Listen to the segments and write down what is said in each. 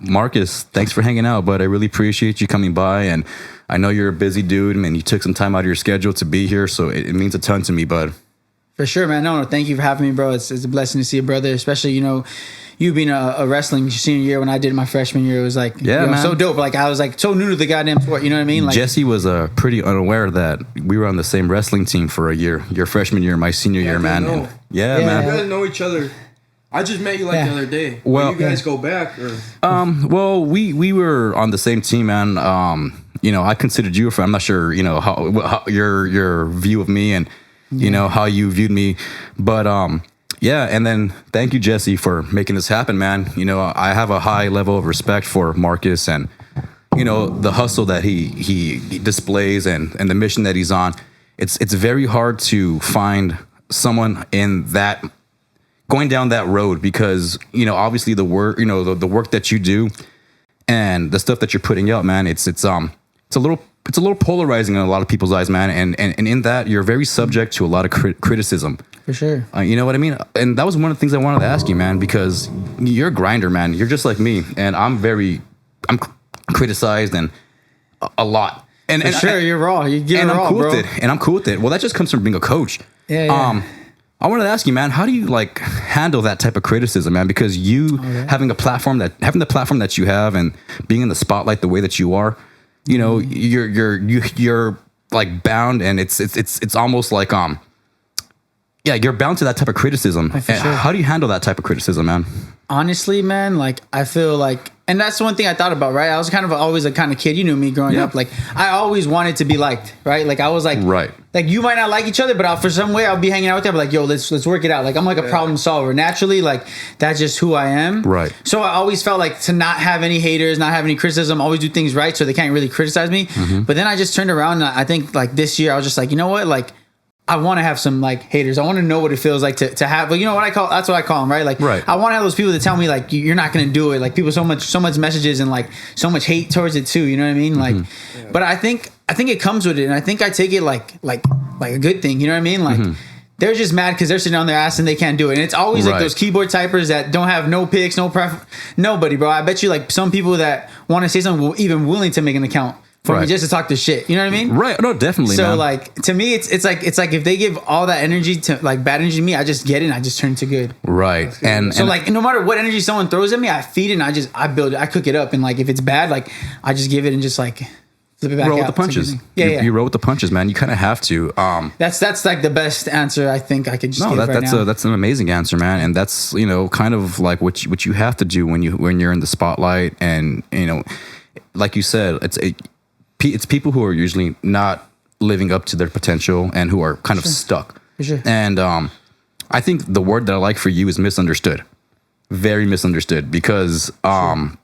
Marcus, thanks for hanging out, but I really appreciate you coming by. And I know you're a busy dude, and you took some time out of your schedule to be here, so it means a ton to me, bud. For sure, man. No, thank you for having me, bro. It's a blessing to see a brother, especially, you being a wrestling senior year when I did my freshman year. It was like, man. So dope. Like, I was like so new to the goddamn sport, you know what I mean? Like, Jesse was pretty unaware that we were on the same wrestling team for a year. Your freshman year, my senior year, man. And, man. You guys know each other. I just met you the other day. Well, you guys go back? Or? Well, we were on the same team, man. I considered you a friend. I'm not sure, how your view of me and, how you viewed me. But, and then thank you, Jesse, for making this happen, man. I have a high level of respect for Marcus and, the hustle that he displays and the mission that he's on. It's very hard to find someone in that going down that road because, obviously the work, the work that you do and the stuff that you're putting out, man, it's a little polarizing in a lot of people's eyes, man. And in that you're very subject to a lot of criticism. For sure. You know what I mean? And that was one of the things I wanted to ask you, man, because you're a grinder, man. You're just like me. And I'm criticized and a lot. And you're raw. You give it raw, bro. And I'm cool with it. Well, that just comes from being a coach. Yeah. I wanted to ask you, man, how do you handle that type of criticism, man? Because having the platform that you have and being in the spotlight the way that you are, you're like bound, and it's almost like you're bound to that type of criticism. Sure. How do you handle that type of criticism, man? Honestly, man, like I feel like, and that's the one thing I thought about, right? I was kind of always a kind of kid, you knew me growing up. Like I always wanted to be liked, right? Like I was like, right. Like you might not like each other, but for some way I'll be hanging out with them. Like, yo, let's work it out. Like I'm like a problem solver naturally. Like that's just who I am. Right. So I always felt like to not have any haters, not have any criticism, always do things right, so they can't really criticize me. Mm-hmm. But then I just turned around, and I think like this year I was just like, you know what, like. I want to have some like haters. I want to know what it feels like to have, like, that's what I call them, right? Like, right. I want to have those people that tell me like, you're not going to do it. Like people, so much messages and like so much hate towards it too. You know what I mean? Like, but I think it comes with it. And I think I take it like a good thing. You know what I mean? Like they're just mad because they're sitting on their ass and they can't do it. And it's always like those keyboard typers that don't have no picks, nobody, bro. I bet you like some people that want to say something will even willing to make an account for me just to talk the shit. You know what I mean? Right. No, definitely. So man. like to me, it's like if they give all that energy to like bad energy to me, I just get it and I just turn to good. Right. And like no matter what energy someone throws at me, I feed it and I build it. I cook it up, and like if it's bad, like I just give it and just like flip it back roll out. With the punches. You roll with the punches, man. You kind of have to. That's like the best answer I think I could just give right now. That's an amazing answer, man. And that's kind of like what you have to do when you're in the spotlight, and like you said, it's people who are usually not living up to their potential and who are kind of stuck. For sure. And I think the word that I like for you is misunderstood. Very misunderstood, because going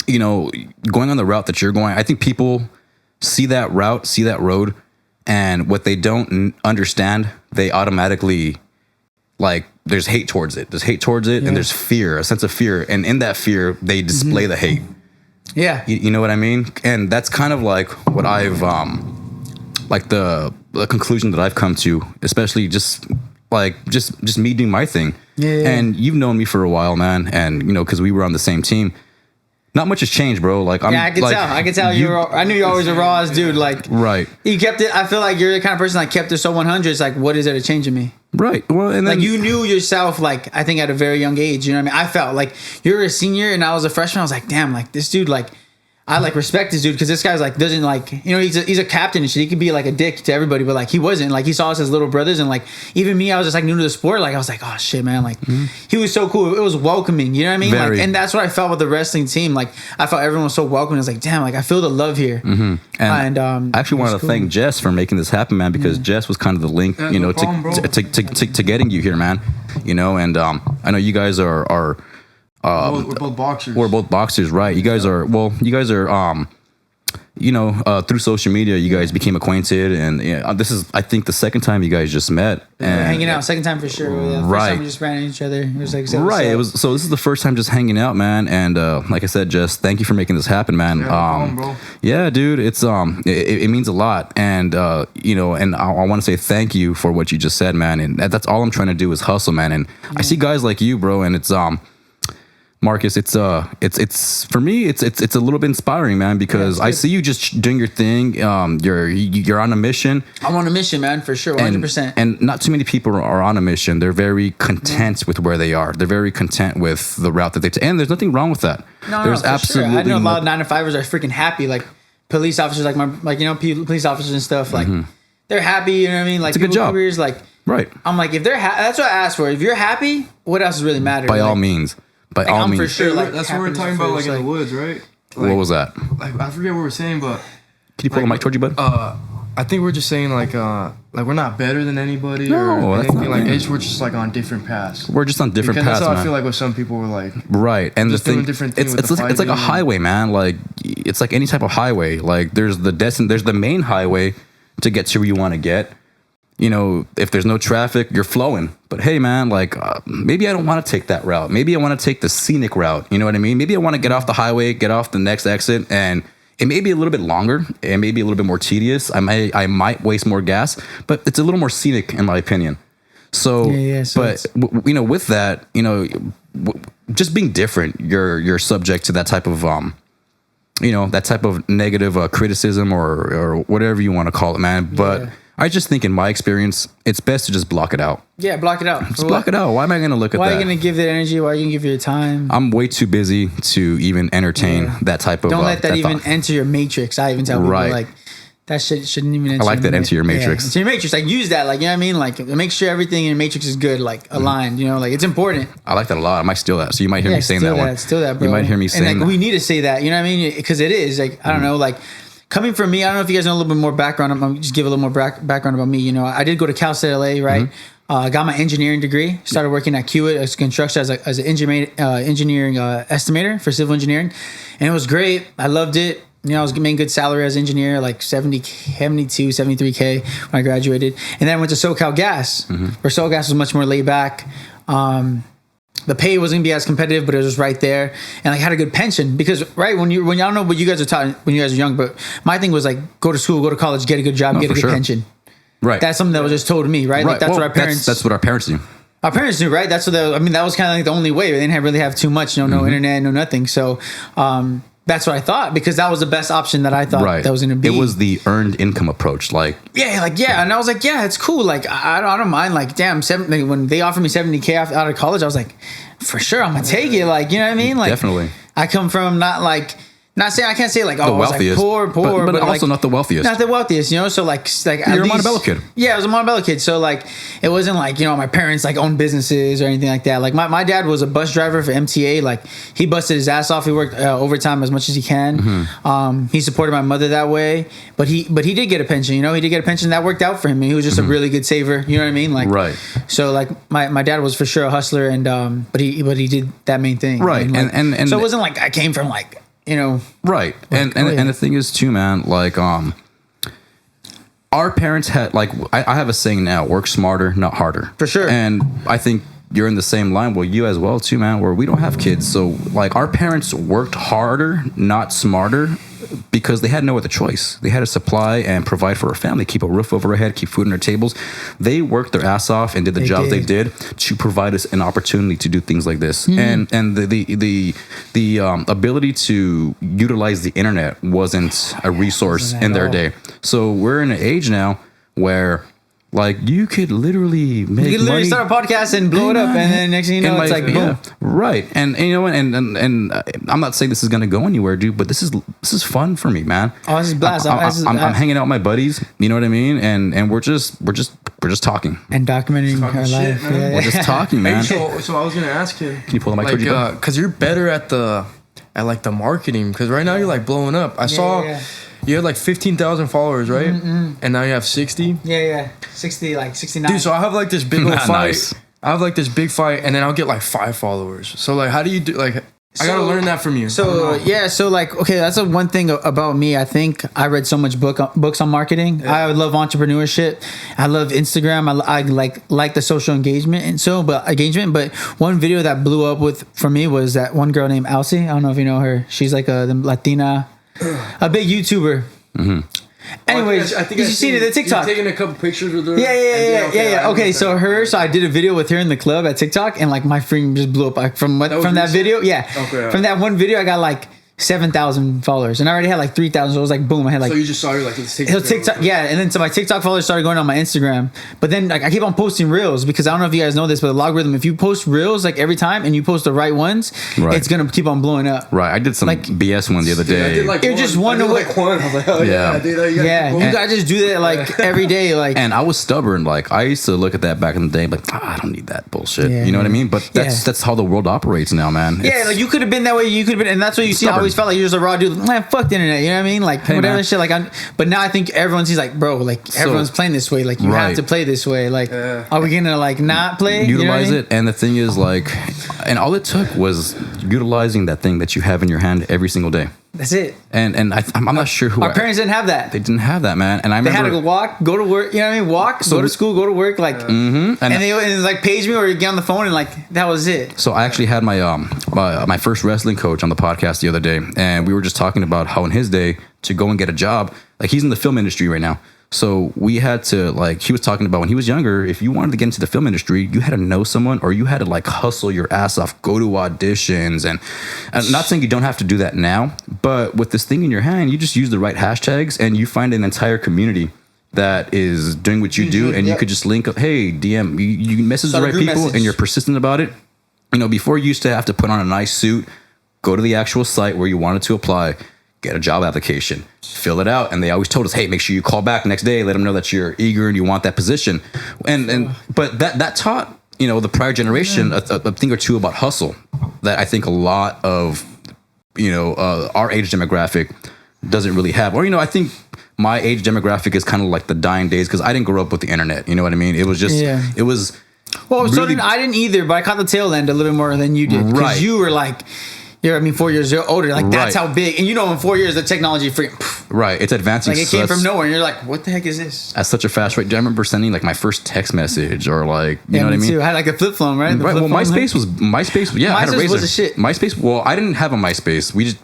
on the route that you're going, I think people see that route, see that road, and what they don't understand, they automatically like there's hate towards it. There's hate towards it, and there's fear, a sense of fear, and in that fear they display the hate. Yeah. You know what I mean? And that's kind of like what I've, like the conclusion that I've come to, especially just me doing my thing. Yeah. And you've known me for a while, man. And, because we were on the same team. Not much has changed, bro. Like, I can tell I knew you always a raw ass dude. Like, right. You kept it. I feel like you're the kind of person that kept it so 100. It's like, what is there to change in me? Right. Well, and then, like you knew yourself, like I think at a very young age. You know what I mean? I felt like you're a senior and I was a freshman. I was like, damn, like this dude, like I like respect this dude because this guy's like doesn't like he's a captain and shit. He could be like a dick to everybody, but like he wasn't. Like he saw us as little brothers, and like even me, I was just like new to the sport. Like I was like, oh shit, man. Like he was so cool. It was welcoming. You know what I mean? Very. Like, and that's what I felt with the wrestling team. Like I felt everyone was so welcoming. I was like, damn, like I feel the love here. Mm-hmm. And I actually wanted to thank Jess for making this happen, man, because Jess was kind of the link, to getting you here, man. And I know you guys are we're both boxers. We're both boxers, right? You guys are through social media, you guys became acquainted, and this is, I think, the second time you guys just met. And hanging out, second time for sure. Yeah, right. First time we just ran into each other. It was like right. It was so. This is the first time just hanging out, man. And like I said, Jess, thank you for making this happen, man. Bro. Yeah, dude, it's it means a lot, and and I want to say thank you for what you just said, man. And that's all I'm trying to do is hustle, man. And I see guys like you, bro, and it's Marcus, it's for me, it's a little bit inspiring, man, because I see you just doing your thing. You're on a mission. I'm on a mission, man, for sure, 100%. And not too many people are on a mission. They're very content with where they are. They're very content with the route that they take, and there's nothing wrong with that. There's absolutely. Sure. I know a lot of 9-to-5ers are freaking happy, like police officers, police officers and stuff, like they're happy. You know what I mean? Like, it's a good job. Careers, like, right. I'm like, if they're that's what I asked for. If you're happy, what else really matters? By all means. By all means. For sure, like, that's what we're talking about, like in the woods, right? Like, what was that? Like, I forget what we're saying, but can you pull the mic towards you, bud? I think we're just saying like we're not better than anybody No, or that's anything. not Like it. we're just like on different paths. We're just on different Because paths, that's how man. I feel like with some people were like, right. And the just doing thing, different things it's with the like a fighting. highway, man. Like, it's like any type of highway. Like, there's the main highway to get to where you want to get. You know, if there's no traffic, you're flowing. But hey, man, like, maybe I don't want to take that route. Maybe I want to take the scenic route. You know what I mean? Maybe I want to get off the highway, get off the next exit, and it may be a little bit longer. It may be a little bit more tedious. I might waste more gas, but it's a little more scenic in my opinion. So, but you know, with that, you know, just being different, you're subject to that type of you know, that type of negative criticism or whatever you want to call it, man. But I just think in my experience, it's best to just block it out. Yeah, block it out. Just block it out. Why am I going to look at that? Why are you going to give that energy? Why are you going to give your time? I'm way too busy to even entertain that type of. Don't let that even enter your matrix. I even tell people like that shit shouldn't even enter. I like that enter your matrix. Into your matrix. Like, use that. Like, you know what I mean? Like, make sure everything in your matrix is good, like aligned. You know, like, it's important. I like that a lot. I might steal that. So you might hear me saying that one. Steal that, bro. You might hear me saying and, like, that. we need to say that. You know what I mean? Because it is like, I don't know, like. Coming from me, I don't know if you guys know a little bit more background. I'm just give a little more background about me. You know, I did go to Cal State LA, right? I got my engineering degree. Started working at Kiewit as construction as an engineering estimator for civil engineering, and it was great. I loved it. You know, I was making good salary as an engineer, like 72, 73K when I graduated, and then I went to SoCal Gas, where SoCal Gas was much more laid back. The pay wasn't gonna be as competitive, but it was just right there, and I had a good pension because when I don't know what you guys are taught when you guys are young, but my thing was like go to school, go to college, get a good job, get a good pension. Right. That's something that was just told to me, right? Like that's what our parents. That's what our parents do. Our parents knew, right? That's what that was kind of like the only way. They didn't really have too much, no internet, no nothing. So that's what I thought because that was the best option that I thought that was going to be. It was the earned income approach, and I was like, yeah, it's cool. Like I don't mind. Like damn, when they offered me $70K out of college, I was like, for sure, I'm gonna take it. Like you know what I mean? Like definitely. I come from not saying I can't say like the wealthiest, I was like poor, but also not the wealthiest. Not the wealthiest, you know. So like you're a Montebello kid. Yeah, I was a Montebello kid. So like it wasn't like you know my parents like owned businesses or anything like that. Like my dad was a bus driver for MTA. Like he busted his ass off. He worked overtime as much as he can. He supported my mother that way. But he did get a pension. You know, he did get a pension that worked out for him. He was just a really good saver. You know what I mean? Like right. So like my dad was for sure a hustler, and but he did that main thing. Right, like, and so it wasn't like I came from like. You know, right, like, and the thing is too, man. Like, our parents had like I have a saying now: work smarter, not harder. For sure. And I think you're in the same line. Well, you as well too, man. Where we don't have kids, so like our parents worked harder, not smarter, because they had no other choice. They had to supply and provide for a family, keep a roof over our head, keep food on their tables. They worked their ass off and did the jobs they did to provide us an opportunity to do things like this. And the ability to utilize the internet wasn't a resource in their day. So we're in an age now where like you could literally make you could literally money. start a podcast and blow it up, and then next thing you know, it's like boom. Right, and you know, and I'm not saying this is gonna go anywhere, dude, but this is fun for me, man. Oh, this is blast. I'm hanging out with my buddies. You know what I mean? And we're just talking and documenting our life. Man. We're just talking, man. So I was gonna ask him. Can you pull the mic towards you? Because you're better at the marketing. Because right now you're like blowing up. I saw. Yeah. You had like 15,000 followers, right? And now you have 60. Yeah, 60, like 69. Dude, so I have like this big old fight. Nice. I have like this big fight, and then I'll get like 5 followers. So like, how do you do? Like, I gotta learn that from you. So like, okay, that's the one thing about me. I think I read so much books on marketing. Yeah. I love entrepreneurship. I love Instagram. I like the social engagement But one video that blew up for me was that one girl named Elsie. I don't know if you know her. She's like a Latina. A big YouTuber. Anyways, I think you seen it, the TikTok. You're taking a couple pictures with her. Yeah. Okay, so I did a video with her in the club at TikTok, and like my freaking just blew up from that video. Yeah, Okay. From that one video, I got like 7,000 followers, and I already had like 3,000. So it was like boom, I had like. So you just saw her like TikTok, yeah, and then so my TikTok followers started going on my Instagram. But then like I keep on posting reels because I don't know if you guys know this, but the logarithm, if you post reels like every time and you post the right ones, it's gonna keep on blowing up. Right, I did some like, BS one the other day. I did like it just one away. Like one. I was like, oh Yeah. yeah, You gotta just do that like every day, like. And I was stubborn. Like I used to look at that back in the day, like I don't need that bullshit. Yeah, you know what I mean? But that's how the world operates now, man. Yeah, like you could have been that way. You could have been, and that's what you see. I always felt like you're just a raw dude. Man, fuck the internet. You know what I mean? Like whatever man. shit. Like but now I think everyone sees like, bro, like everyone's playing this way. Like you have to play this way. Like, are we gonna like not play? Utilize it. And the thing is, like, and all it took was utilizing that thing that you have in your hand every single day. That's it. And I'm not sure who our parents didn't have that. They didn't have that, man. And I remember they had to go walk, go to work. You know what I mean? Walk, go to school, go to work. Like, and they like page me or get on the phone and like that was it. So I actually had my my first wrestling coach on the podcast the other day, and we were just talking about how in his day to go and get a job, like he's in the film industry right now. So we had to, like, he was talking about when he was younger, if you wanted to get into the film industry, you had to know someone or you had to like hustle your ass off, go to auditions. And I'm not saying you don't have to do that now, but with this thing in your hand, you just use the right hashtags and you find an entire community that is doing what you do. And you could just link up, hey, DM, you message the right people and you're persistent about it. You know, before you used to have to put on a nice suit, go to the actual site where you wanted to apply, get a job application, fill it out. And they always told us, hey, make sure you call back next day, let them know that you're eager and you want that position. But that taught, you know, the prior generation a thing or two about hustle that I think a lot of, you know, our age demographic doesn't really have. Or, you know, I think my age demographic is kind of like the dying days because I didn't grow up with the internet. You know what I mean? It was just, it was. Well, really, so I didn't either, but I caught the tail end a little more than you did. Because you were like, 4 years older. Like, that's how big. And you know, in 4 years, the technology Right. It's advancing. Like, it came from nowhere. And you're like, what the heck is this? At such a fast rate. Do I remember sending, like, my first text message or, like, you know what I mean? Too. I had, like, a flip phone, right? Right. Well, MySpace was, yeah, I had a Rayzor. Was a shit. MySpace, well, I didn't have a MySpace. We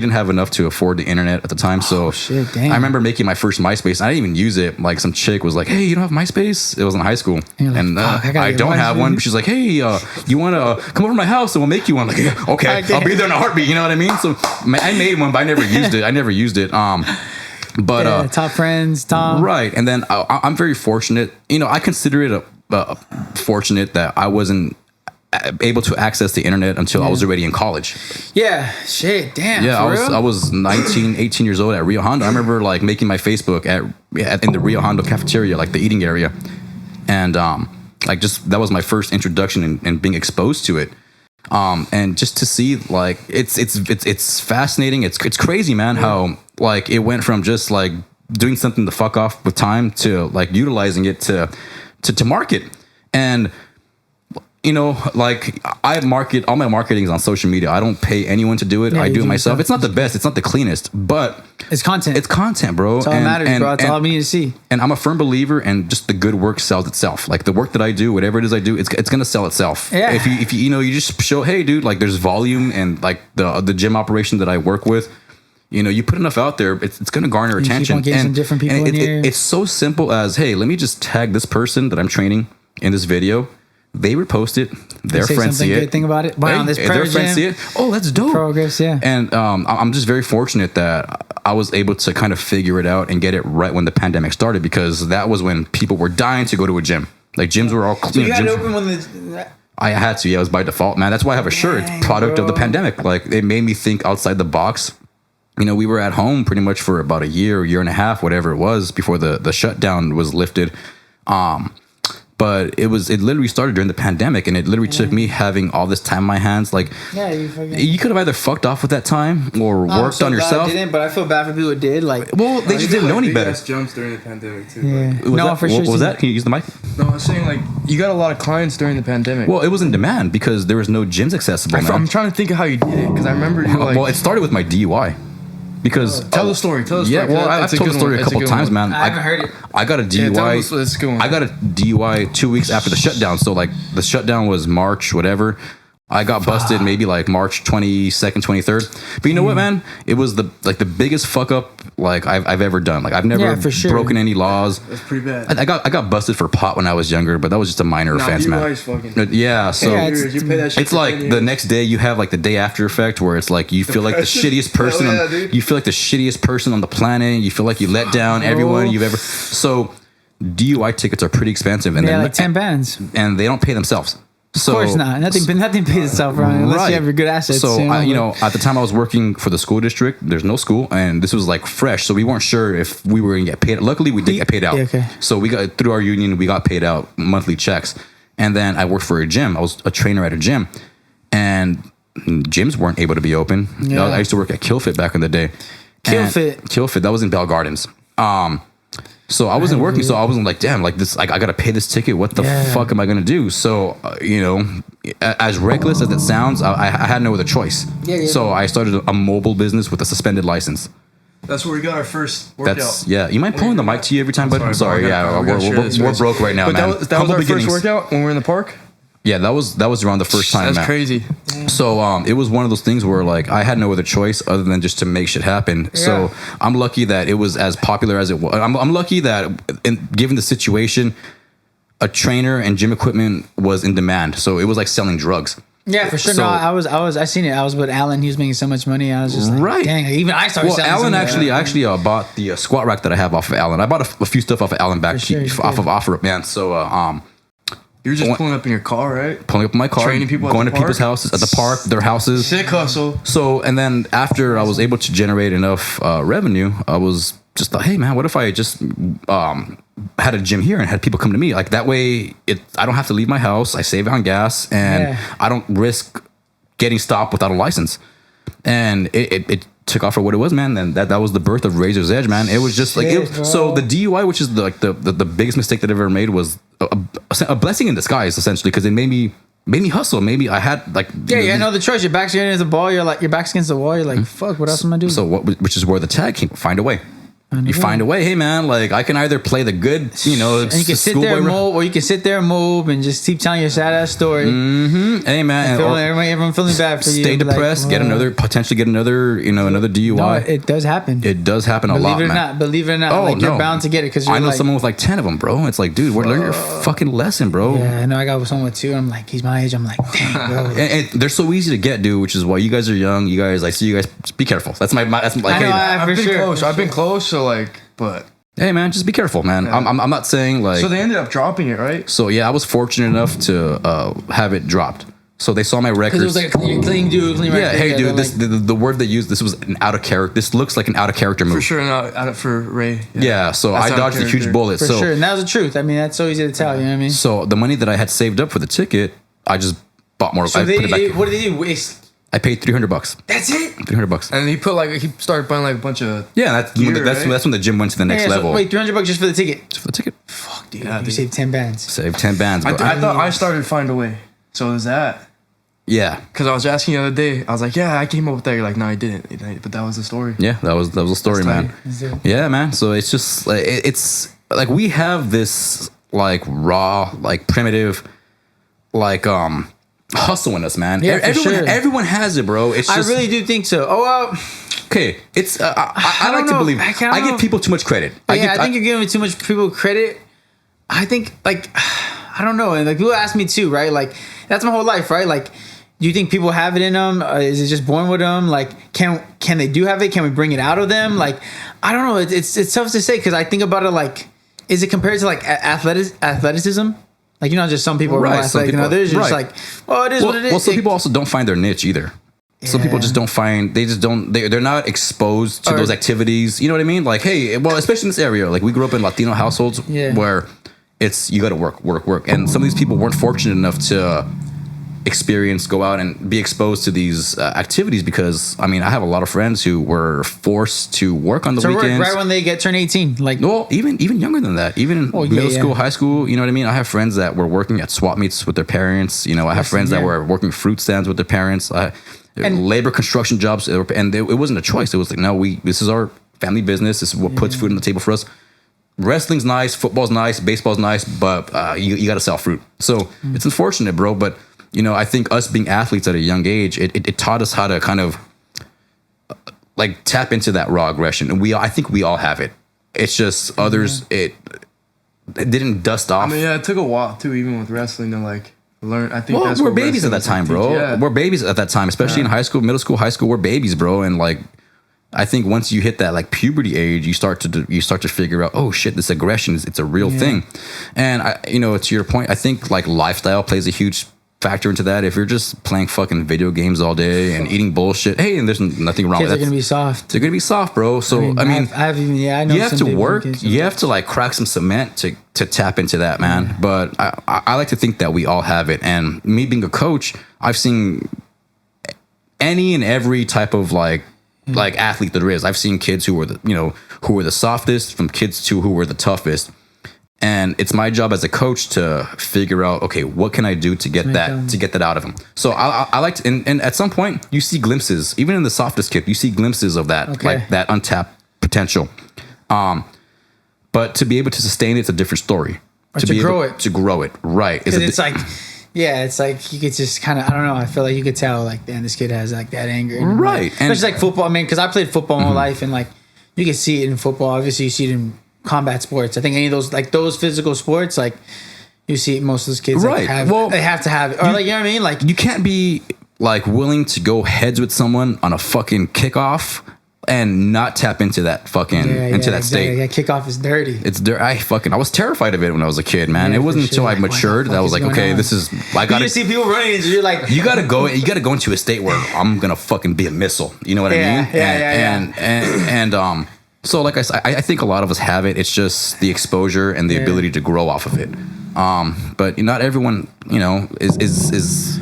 didn't have enough to afford the internet at the time. So shit, damn. I remember making my first MySpace. I didn't even use it. Like, some chick was like, hey, you don't have MySpace? It was in high school. And I don't have one. She's like, hey, you want to come over to my house and we'll make you one? Like, yeah, okay, I'll be there in a heartbeat. You know what I mean? So I made one, but I never used it. But top friends, Tom. Right. And then I'm very fortunate. You know, I consider it fortunate that I wasn't able to access the internet until I was already in college. Yeah. Shit. Damn. Yeah. I was 19, 18 years old at Rio Hondo. I remember like making my Facebook in the Rio Hondo cafeteria, like the eating area. And like just that was my first introduction and being exposed to it. And just to see like it's fascinating. It's crazy, man, how like it went from just like doing something to fuck off with time to like utilizing it to market. And you know, like I market all my marketing is on social media. I don't pay anyone to do it. I do it myself. It's not the best, it's not the cleanest, but it's content. It's content, bro. That's all that matters, bro. That's all we need to see. And I'm a firm believer in just the good work sells itself. Like the work that I do, whatever it is I do, it's gonna sell itself. Yeah. If you know, you just show, hey, dude, like there's volume and like the gym operation that I work with. You know, you put enough out there, it's going to garner attention. Keep on getting some different people in here. It's so simple as, hey, let me just tag this person that I'm training in this video. They repost it. Their friends see it. Good thing about it. Wow, this their friends see it. Oh, that's dope. Progress, yeah. And I'm just very fortunate that I was able to kind of figure it out and get it right when the pandemic started, because that was when people were dying to go to a gym. Like gyms were all. So you had to open when the. I had to. Yeah, it was by default, man. That's why I have a shirt. It's product of the pandemic. Like it made me think outside the box. You know, we were at home pretty much for about a year and a half, whatever it was, before the shutdown was lifted. But it literally started during the pandemic, and it literally took me having all this time in my hands. Like, you could have either fucked off with that time or worked on yourself. I didn't, but I feel bad for people who did. Like, well, they just didn't know any better. Jumps during the pandemic too. Yeah. For sure. What was that? Can you use the mic? No, I was saying like you got a lot of clients during the pandemic. Well, it was in demand because there was no gyms accessible. I'm trying to think of how you did it, because I remember you like. Well, it started with my DUI. Because tell the story. Yeah, well, I've told the story a couple times, man. I haven't heard it. I got a DUI. I got a DUI 2 weeks after the shutdown. So like the shutdown was March, whatever. I got busted maybe like March 22nd, 23rd. But you know what, man? It was the biggest fuck up like I've ever done. Like I've never for sure. broken any laws. That's pretty bad. I got busted for pot when I was younger, but that was just a minor offense, man. Yeah, so You pay that shit it's for like 10 years. the next day you have like the day after effect where it's like you feel like the shittiest person. You feel like the shittiest person on the planet. You feel like you let down everyone you've ever. So DUI tickets are pretty expensive, and Yeah, like 10 bands. and they don't pay themselves. So, Of course not. Nothing pays itself, right? Unless you have your good assets. So, at the time I was working for the school district, there's no school, and this was like fresh. So we weren't sure if we were going to get paid. Luckily, we did get paid out. Yeah, okay. So we got through our union, we got paid out monthly checks. And then I worked for a gym. I was a trainer at a gym, and gyms weren't able to be open. Yeah. I used to work at KillFit back in the day. KillFit, that was in Bell Gardens. So I wasn't working, so I wasn't like, damn, like this, like I gotta pay this ticket. What the fuck am I gonna do? So as reckless as it sounds, I had no other choice. Yeah. So I started a mobile business with a suspended license. That's where we got our first workout. You mind pulling the mic to you every time, bud? Sorry, we're broke right now, but man. That was our first workout when we were in the park. Yeah, that was around the first time. That's man. crazy. So it was one of those things where like I had no other choice other than just to make shit happen. Yeah. So I'm lucky that it was as popular as it was. I'm lucky that given the situation, a trainer and gym equipment was in demand. So it was like selling drugs. Yeah, for sure. So, I seen it. I was with Alan. He was making so much money. I was just like, dang. Even I started selling. Alan actually bought the squat rack that I have off of Alan. I bought a few stuff off of Alan back off of OfferUp, man. So you were just pulling up in your car, right? Pulling up in my car, training people, going to people's houses, at the park, their houses. Sick hustle. So, and then after I was able to generate enough revenue, I was just thought, hey man, what if I just had a gym here and had people come to me? Like that way, I don't have to leave my house. I save on gas, and I don't risk getting stopped without a license. And it took off for what it was, man. And that was the birth of Rayzors Edge, man. It was just like so the DUI, which is the biggest mistake that I ever made, was a blessing in disguise, essentially, because it made me hustle. Maybe I had like you had no other choice. Your back's against the ball. Your back's against the wall. You're like, fuck. What else am I doing? So which is where the tag came. Find a way. You find a way. Hey man, like I can either play the good, and you can sit there and mope, or you can sit there and mope and just keep telling your sad ass story. Mm-hmm. Hey man, everyone feeling bad for you. Stay depressed. Like, potentially get another DUI. No, it does happen. It does happen a lot, man. Believe it or not. Oh, like, you're bound to get it because I know someone with like 10 of them, bro. It's like, dude, learn your fucking lesson, bro. Yeah, I know. I got someone with 2. I'm like, he's my age. I'm like, dang, bro. and they're so easy to get, dude. Which is why you guys are young. You guys, I see you guys. Just be careful. That's like, hey, I've been close, so like. But hey man, just be careful, man. Yeah. I'm not saying like. So they ended up dropping it, right? So yeah, I was fortunate enough to have it dropped. So they saw my records. Because it was like a clean dude. Hey dude, the word they used. This was an out of character. This looks like an out of character move. For sure, not for Ray. Yeah. So that's I dodged a huge bullet. For sure, and that was the truth. I mean, that's so easy to tell. You know what I mean? So the money that I had saved up for the ticket, I just bought more. So what did they do? Waste. I paid $300. That's it. $300. And he started buying like a bunch of that's when the gym went to the next level. So wait, $300 just for the ticket? Just for the ticket. Fuck, dude. You saved 10 bands. Saved 10 bands. I thought I started to find a way. So is that? Yeah. Because I was asking the other day. I was like, yeah, I came up with that. You're like, no, I didn't. But that was the story. Yeah, that was the story, man. Yeah, man. So it's just like it's like we have this like raw, like primitive, like hustle in us, man. Yeah, everyone has it, bro. It's just, I really do think so. Okay, it's I like to believe I give people too much credit. I think you're giving too much people credit. I think like I don't know, and like people ask me too, right? Like that's my whole life, right? Like, do you think people have it in them? Is it just born with them? Like, can they do have it? Can we bring it out of them? Like, I don't know. It's tough to say because I think about it like, is it compared to like athleticism? Like, just some people are more athletic, there's just like, it is what it is. Well, some people also don't find their niche either. Yeah. Some people just don't find, they're not exposed to those activities. You know what I mean? Like, hey, well, especially in this area, like we grew up in Latino households where you got to work. And some of these people weren't fortunate enough to go out and be exposed to these activities because I have a lot of friends who were forced to work on the weekends right when they turn 18, like even younger than that, even middle school, high school. You know what I mean? I have friends that were working at swap meets with their parents. I have friends that were working fruit stands with their parents. And labor construction jobs, and it wasn't a choice. It was like, no, this is our family business. This is what puts food on the table for us. Wrestling's nice, football's nice, baseball's nice, but you got to sell fruit. So it's unfortunate, bro, but. I think us being athletes at a young age, it taught us how to kind of like tap into that raw aggression. And I think we all have it. It's just others, it didn't dust off. I mean, yeah, it took a while too, even with wrestling, to like learn. I think we're babies at that time, bro. Yeah. We're babies at that time, especially in high school, middle school, high school. We're babies, bro. And like, I think once you hit that like puberty age, you start to figure out, oh shit, this aggression it's a real thing. And to your point, I think like lifestyle plays a huge factor into that. If you're just playing fucking video games all day and eating bullshit, hey, and there's nothing wrong Kids with that. are gonna be soft. They're gonna be soft, bro. So I mean, I know you have some to work. kids. You have to like crack some cement to tap into that, man. Yeah. But I like to think that we all have it. And me being a coach, I've seen any and every type of like athlete there is. I've seen kids who were the softest, from kids to who were the toughest. And it's my job as a coach to figure out, okay, what can I do to get that out of them? So I like to, and at some point you see glimpses, even in the softest kid, you see glimpses of that, like that untapped potential. But to be able to sustain it's a different story. Or to grow it, right? Because it's like you could just kind of, I don't know. I feel like you could tell, like, man, this kid has like that anger, right? Like, especially like football. I mean, because I played football my whole life, and like you can see it in football. Obviously, you see it in combat sports. I think any of those physical sports, like you see most of those kids, right? Like, they have to have it, or like, you know what I mean? Like, you can't be like willing to go heads with someone on a fucking kickoff and not tap into that fucking state. Yeah, kickoff is dirty. It's dirty. I was terrified of it when I was a kid, man. Yeah, it wasn't until like, I matured that I was like, okay, on? this is. I got to see people running, and you're like, you gotta go into a state where I'm gonna fucking be a missile. You know what I mean? And so like I said, I think a lot of us have it. It's just the exposure and the ability to grow off of it. But not everyone, is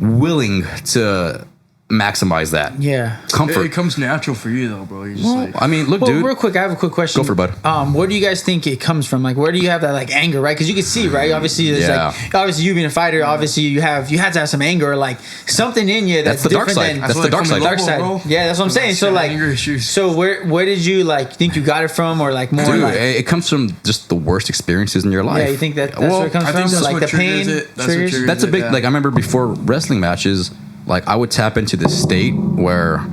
willing to maximize that. Yeah. Comfort. It comes natural for you though, bro. You're just I mean, look, dude. Real quick, I have a quick question. Go for it, bud. Where do you guys think it comes from? Like, where do you have that like anger, right? Because you can see, right? Obviously, there's obviously you being a fighter, obviously you had to have some anger, or like something in you that's the dark different side. than That's the dark side. Dark side. Bro. Yeah, that's what I'm saying. So like, so where did you like think you got it from, or like more? Dude, like, it comes from just the worst experiences in your life. yeah, you think that's where it comes I from? think that's Like what the triggers pain. it. That's what triggers That's a big it, like I remember before wrestling matches, like I would tap into this state where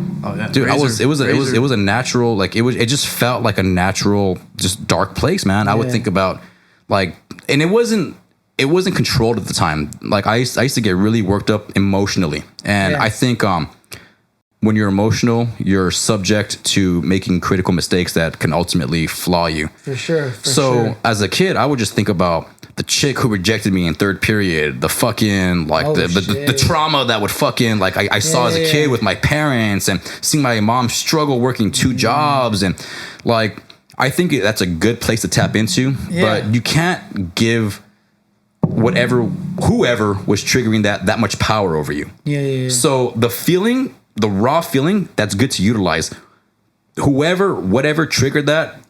dude, it was a natural, like it just felt like a natural, just dark place, man. I would think about like, and it wasn't controlled at the time. Like I used to get really worked up emotionally, and I think when you're emotional, you're subject to making critical mistakes that can ultimately flaw you. For sure. As a kid, I would just think about the chick who rejected me in third period, the fucking like the trauma that would fucking like I saw as a kid with my parents, and seeing my mom struggle working two jobs, and like I think that's a good place to tap into, but you can't give whoever was triggering that much power over you. Yeah. So the raw feeling, that's good to utilize. Whatever triggered that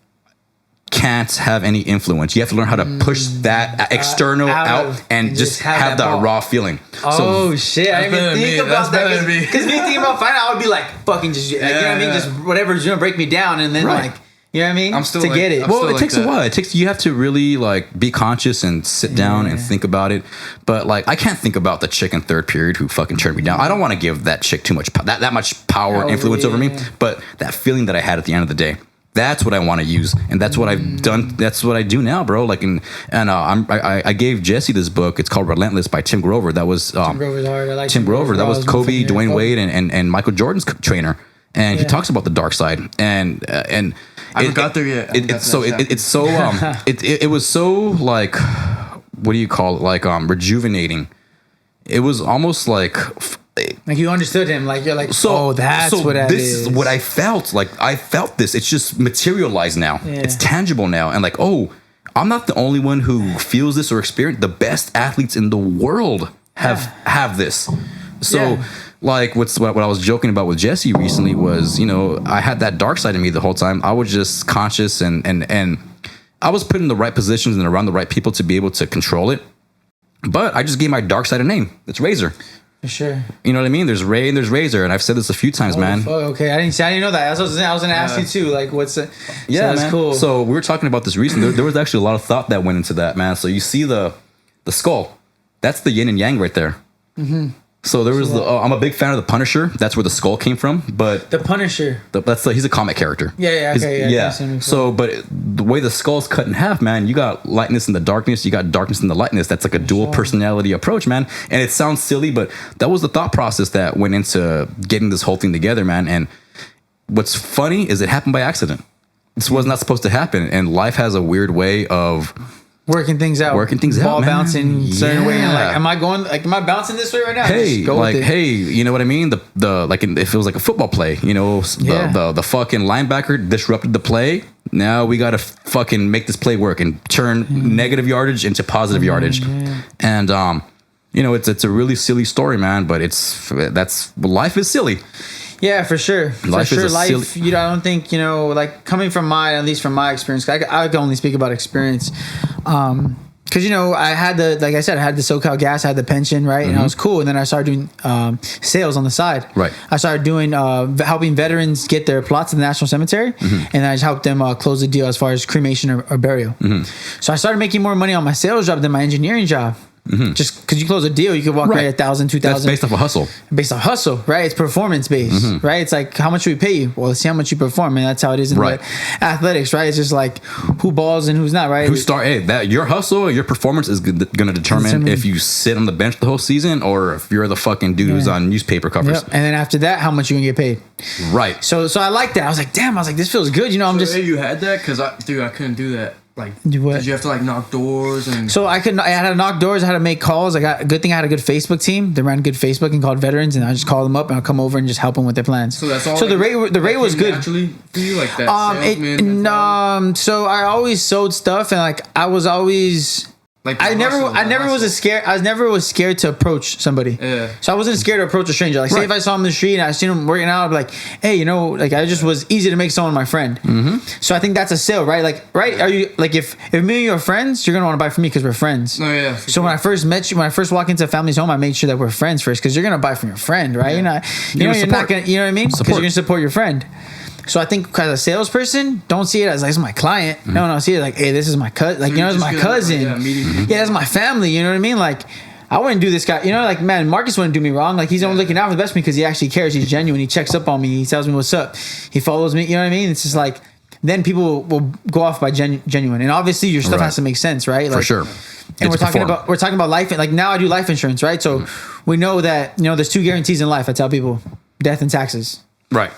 can't have any influence. You have to learn how to push that external out and just have that raw feeling. Shit! I didn't even think about that. Because me thinking about fighting, I would be like, fucking just, you know what I mean? Just whatever's gonna break me down, and then like, you know what I mean? I'm still to like, get it. Well, it takes a while. You have to really like be conscious and sit down and think about it. But like, I can't think about the chick in third period who fucking turned me down. I don't want to give that chick too much that much power and influence over me. But that feeling that I had at the end of the day, that's what I want to use, and that's what I've done. That's what I do now, bro. Like, I gave Jesse this book. It's called Relentless by Tim Grover. That was Tim Grover's hard. I like Tim Grover. That was Kobe, Dwayne Wade, and Michael Jordan's trainer. And he talks about the dark side, and I haven't got there yet. It was so like, what do you call it? Like rejuvenating. It was almost like you understood him. Like, you're like, that's what that this is. is what I felt. Like I felt this. It's just materialized now. Yeah. It's tangible now. And like, I'm not the only one who feels this or experience. The best athletes in the world have this. So like what I was joking about with Jesse recently was, I had that dark side of me the whole time. I was just conscious and I was put in the right positions and around the right people to be able to control it. But I just gave my dark side a name. It's Rayzor. For sure. You know what I mean? There's Ray and there's Rayzor, and I've said this a few times, man. Fuck, okay, I didn't know that. That's what I was gonna ask you too. Like, what's it? Yeah, that's man. cool. So we were talking about this recently. There was actually a lot of thought that went into that, man. So you see the skull. That's the yin and yang right there. So there was I'm a big fan of the Punisher. That's where the skull came from. But The Punisher. he's a comic character. Yeah, okay, yeah. So, but the way the skull's cut in half, man, you got lightness in the darkness. You got darkness in the lightness. That's like a dual personality approach, man. And it sounds silly, but that was the thought process that went into getting this whole thing together, man. And what's funny is it happened by accident. This was not supposed to happen, and life has a weird way of working things out, ball man. Bouncing certain way. And like, am I bouncing this way right now? Hey, you know what I mean? The like, if it was like a football play, you know, the fucking linebacker disrupted the play. Now we got to fucking make this play work and turn negative yardage into positive yardage. And you know, it's a really silly story, man. But life is silly. Yeah, for sure. Life is life. You know, I don't think, you know, like coming from at least from my experience. I can only speak about experience. Because, you know, I had the SoCal Gas, I had the pension, right? And I was cool. And then I started doing sales on the side. Right. I started doing helping veterans get their plots in the National Cemetery. And then I just helped them close the deal as far as cremation or burial. So I started making more money on my sales job than my engineering job. Just because you close a deal, you could walk right 1,000, 2,000. That's based off a hustle. Based on hustle, right? It's performance based, right? It's like, how much do we pay you? Well, let's see how much you perform, and that's how it is in the athletics, right? It's just like who balls and who's not, right? Your hustle, your performance is going to determine if you sit on the bench the whole season or if you're the fucking dude who's on newspaper covers. And then after that, how much you gonna get paid? Right. So I like that. I was like, damn. This feels good. You know, You had that because I couldn't do that. Like, did you have to like knock doors and? So I had to knock doors. I had to make calls. Good thing I had a good Facebook team. They ran good Facebook and called veterans, and I just called them up and I'll come over and just help them with their plans. So that's all. So the rate was good. Naturally for you, like that. So I always sold stuff, and like I was always. Like I never was scared to approach somebody. Yeah. So I wasn't scared to approach a stranger. Like, say if I saw him in the street and I seen him working out, I'd be like, hey, you know, like I just was easy to make someone my friend. So I think that's a sale, right? Like, right? Are you like if me and you are friends, you're gonna want to buy from me because we're friends. Oh yeah. So when I first met you, when I first walked into a family's home, I made sure that we're friends first because you're gonna buy from your friend, right? Yeah. You're not gonna, you know what I mean? Because you're gonna support your friend. So I think as a salesperson, don't see it as like, this is my client. No, see it like, hey, this is my cousin. Like, so you know, it's my cousin. Yeah, that's my family. You know what I mean? Like, I wouldn't do this guy. You know, like, man, Marcus wouldn't do me wrong. Like, he's only looking out for the best for me because he actually cares. He's genuine. He checks up on me. He tells me what's up. He follows me. You know what I mean? It's just like, then people will go off by genuine. And obviously, your stuff has to make sense, right? Like, for sure. And we're talking about life. Like, now I do life insurance, right? So we know that, you know, there's 2 guarantees in life. I tell people, death and taxes. Right.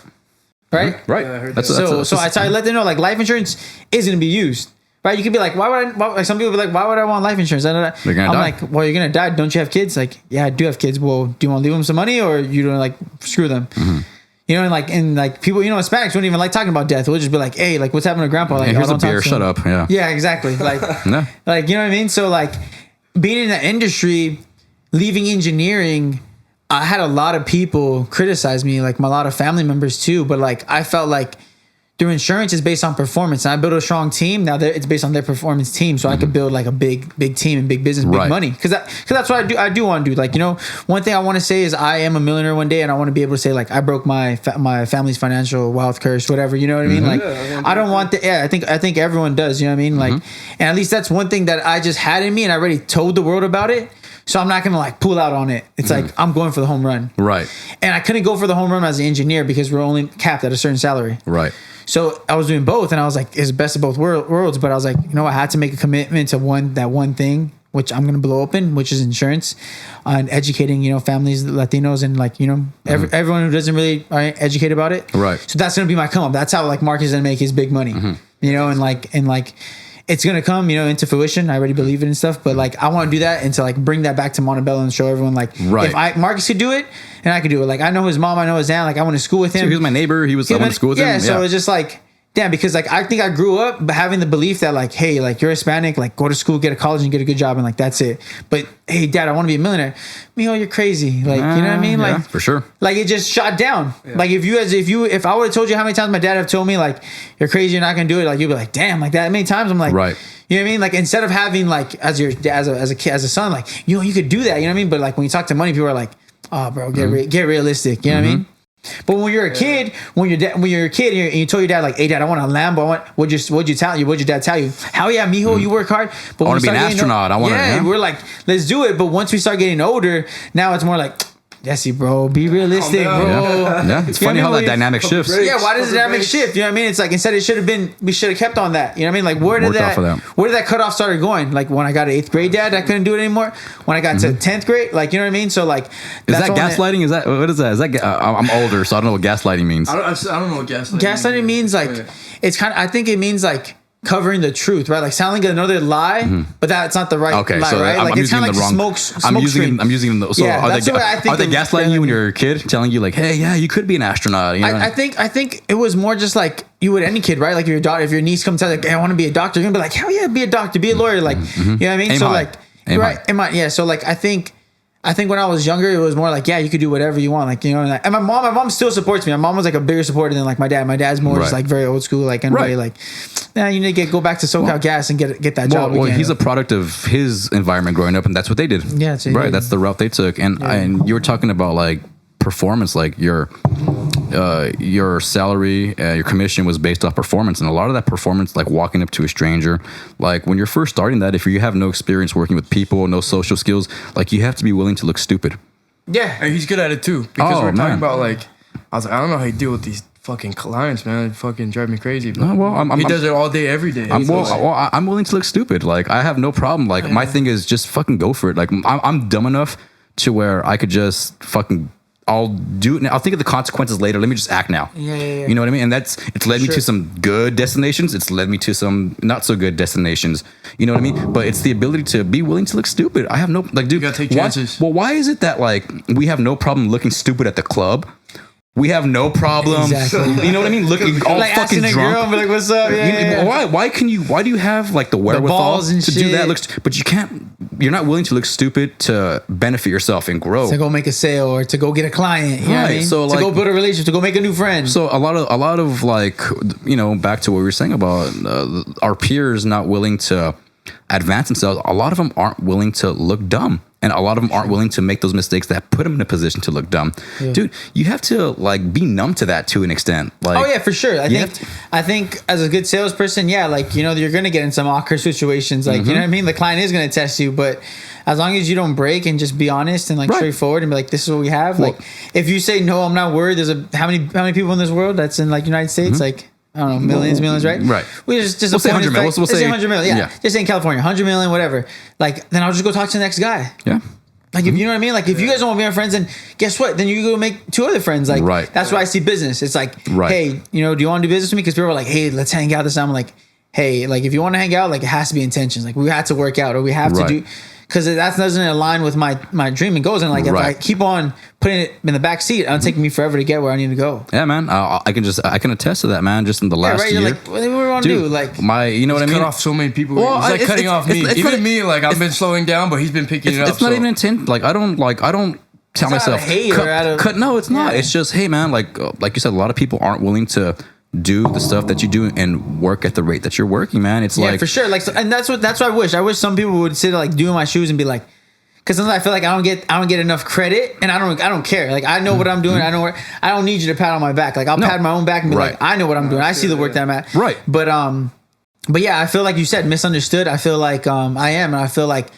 Right? Right. Yeah, so I let them know, like, life insurance is going to be used. Right? You could be like, like some people be like, why would I want life insurance? I'm like, well, you're going to die. Don't you have kids? Like, yeah, I do have kids. Well, do you want to leave them some money or you don't like screw them? You know, and like people, you know, Hispanics wouldn't even like talking about death. We'll just be like, hey, like what's happening to grandpa? Like, here's a beer, shut up. Yeah. Yeah, exactly. Like, like, you know what I mean? So like being in the industry, leaving engineering, I had a lot of people criticize me, like a lot of family members too. But like, I felt like their insurance is based on performance, and I built a strong team. Now it's based on their performance team, so I could build like a big team and big business, big money. Because that's what I do. I do want to do. Like, you know, one thing I want to say is I am a millionaire one day, and I want to be able to say like I broke my family's financial wealth curse, whatever. You know what I mean? Like, I don't want the. Yeah, I think everyone does. You know what I mean? Like, and at least that's one thing that I just had in me, and I already told the world about it. So I'm not going to like pull out on it. It's like, I'm going for the home run. Right. And I couldn't go for the home run as an engineer because we're only capped at a certain salary. Right. So I was doing both, and I was like, it's the best of both worlds. But I was like, you know, I had to make a commitment to that one thing, which I'm going to blow open, which is insurance, and educating, you know, families, Latinos, and like, you know, everyone who doesn't really are educated about it. Right. So that's going to be my come up. That's how like Marcus is going to make his big money, you know, and like, it's gonna come, you know, into fruition. I already believe it and stuff, but like I want to do that and to like bring that back to Montebello and show everyone like, if Marcus could do it, and I could do it. Like I know his mom, I know his dad. Like I went to school with him. So he was my neighbor. I went to school with him. Yeah, so it's just like, damn, because like I think I grew up having the belief that like, hey, like you're Hispanic, like go to school, get a college, and get a good job, and like that's it. But hey, Dad, I want to be a millionaire. Mijo, you're crazy. Like, you know what I mean? Like, for sure. Like it just shot down. Yeah. Like if I would have told you how many times my dad have told me like you're crazy, you're not gonna do it. Like you'd be like, damn, like that many times. I'm like, right. You know what I mean? Like instead of having like as a kid, as a son, like you know you could do that. You know what I mean? But like when you talk to money, people are like, oh, bro, get realistic. You know what I mean? But when you're a kid, when you're a kid and you told your dad like, "Hey, Dad, I want a Lambo," what'd your dad tell you? Hell yeah, mijo, you work hard. But I want to be an astronaut. I want to. Yeah, we're like, let's do it. But once we start getting older, now it's more like, Jesse, bro, be realistic, bro. Yeah. It's funny how that dynamic shifts. Yeah, why does the dynamic shift? You know what I mean? It's like instead we should have kept on that. You know what I mean? Like where did that cutoff started going? Like when I got to 8th grade, Dad, I couldn't do it anymore. When I got to 10th grade, like you know what I mean? So like, is that gaslighting? Is that what is that? Is that I'm older, so I don't know what gaslighting means. I don't know what gaslighting. Gaslighting means like it's kind of. I think it means like covering the truth, right? Like sounding another lie, but that's not the right lie, so right? Like it's kind of like smoke I'm using the. So yeah, are they gaslighting you when you're a kid, telling you like, hey, yeah, you could be an astronaut? You know? I think it was more just like you would any kid, right? Like if your niece comes out like, hey, I want to be a doctor, you're gonna be like, hell yeah, be a doctor, be a lawyer, like you know what I mean? So like, right? Yeah. So like, I think when I was younger, it was more like, yeah, you could do whatever you want. Like, you know, and my mom still supports me. My mom was like a bigger supporter than like my dad. My dad's more just like very old school. Like, anybody like, yeah, you need to go back to SoCal Gas and get that job again. Well, he's a product of his environment growing up, and that's what they did. Yeah. Right. That's the route they took. And you were talking about like performance, like your salary, your commission was based off performance, and a lot of that performance, like walking up to a stranger, like when you're first starting that, if you have no experience working with people, no social skills, like you have to be willing to look stupid. Yeah, and he's good at it too, because we're talking about like, I was like, I don't know how you deal with these fucking clients, man. It fucking drive me crazy. But he does it all day, every day. I'm willing to look stupid. Like I have no problem. Like my thing is just fucking go for it. Like I'm dumb enough to where I could just fucking. I'll do it now. I'll think of the consequences later. Let me just act now. Yeah. You know what I mean? And it's led me to some good destinations. It's led me to some not so good destinations. You know what I mean? But it's the ability to be willing to look stupid. I have no like, dude. You gotta take chances. Why is it that like we have no problem looking stupid at the club? We have no problem. Exactly. You know what I mean? Looking all like fucking asking drunk. A girl and be like, "What's up?" Yeah. Why do you have like the wherewithal to do that? But you can't. You're not willing to look stupid to benefit yourself and grow. To go make a sale or to go get a client. You know what I mean? So to go build a relationship, to go make a new friend. So a lot of like, you know, back to what we were saying about our peers not willing to advance themselves. A lot of them aren't willing to look dumb. And a lot of them aren't willing to make those mistakes that put them in a position to look dumb. Yeah. Dude, you have to like be numb to that to an extent. Like, oh yeah, for sure. I think as a good salesperson, yeah, like, you know, you're going to get in some awkward situations. Like, you know what I mean? The client is going to test you, but as long as you don't break and just be honest and like straightforward and be like, this is what we have. Well, like if you say, no, I'm not worried. There's how many people in this world that's in like United States? Like, I don't know, millions, right? Right. We'll say 100 million. We'll say 100 million. Yeah. Just say in California, 100 million, whatever. Like, then I'll just go talk to the next guy. Yeah. Like, if you know what I mean? Like, if you guys don't want to be my friends, then guess what? Then you go make 2 other friends. Like, that's why I see business. It's like, hey, you know, do you want to do business with me? Because people are like, hey, let's hang out this time. I'm like, hey, like, if you want to hang out, like, it has to be intentions. Like, we had to work out or we have to do. Because that doesn't align with my dream and goals. And like, if I keep on putting it in the back seat, it'll take me forever to get where I need to go. Yeah, man. I can attest to that, man. Just in the last year. You're like, what do we want to do? Like, you know what I mean? Cut off so many people. Well, it's like cutting off me. Even me, like I've been slowing down, but he's been picking it up. It's not even intent. Like I don't tell myself cut. No, it's not. It's just, hey, man. Like you said, a lot of people aren't willing to do the stuff that you do and work at the rate that you're working, man. It's like for sure. Like, and that's what I wish. I wish some people would sit like doing my shoes and be like. Because sometimes I feel like I don't get enough credit, and I don't care. Like I know what I'm doing. I don't need you to pat on my back. Like I'll pat my own back and be like, I know what I'm doing. I see the work that I'm at. Right. But yeah, I feel like you said misunderstood. I feel like I am, and I feel like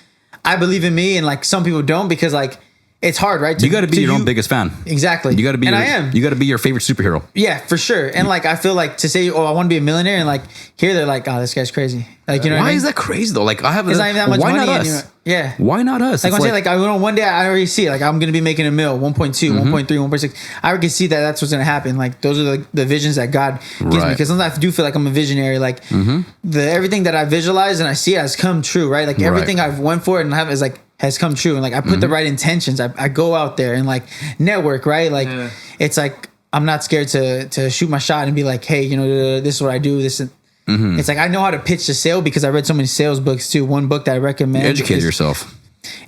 I believe in me, and like some people don't because like it's hard, right? You got to be your own biggest fan. Exactly. You got to be. And I am. You got to be your favorite superhero. Yeah, for sure. And like I feel like to say, oh, I want to be a millionaire, and like here they're like, oh, this guy's crazy. Like you know, why is that crazy though? Like I have. It's not even that much money. Why not us? Yeah. Why not us? Like I'm saying, like I know one day I already see it. Like I'm gonna be making a mill, 1.2, 1.3, 1.6. I already see that's what's gonna happen. Like those are the visions that God gives me. Because sometimes I do feel like I'm a visionary. Like everything that I visualize and I see it has come true. Right. Like everything I've went for and have is like has come true. And like I put the right intentions. I go out there and like network. Right. Like it's like I'm not scared to shoot my shot and be like, hey, you know, this is what I do. This is. It's like I know how to pitch the sale because I read so many sales books too. One book that I recommend. Educate yourself.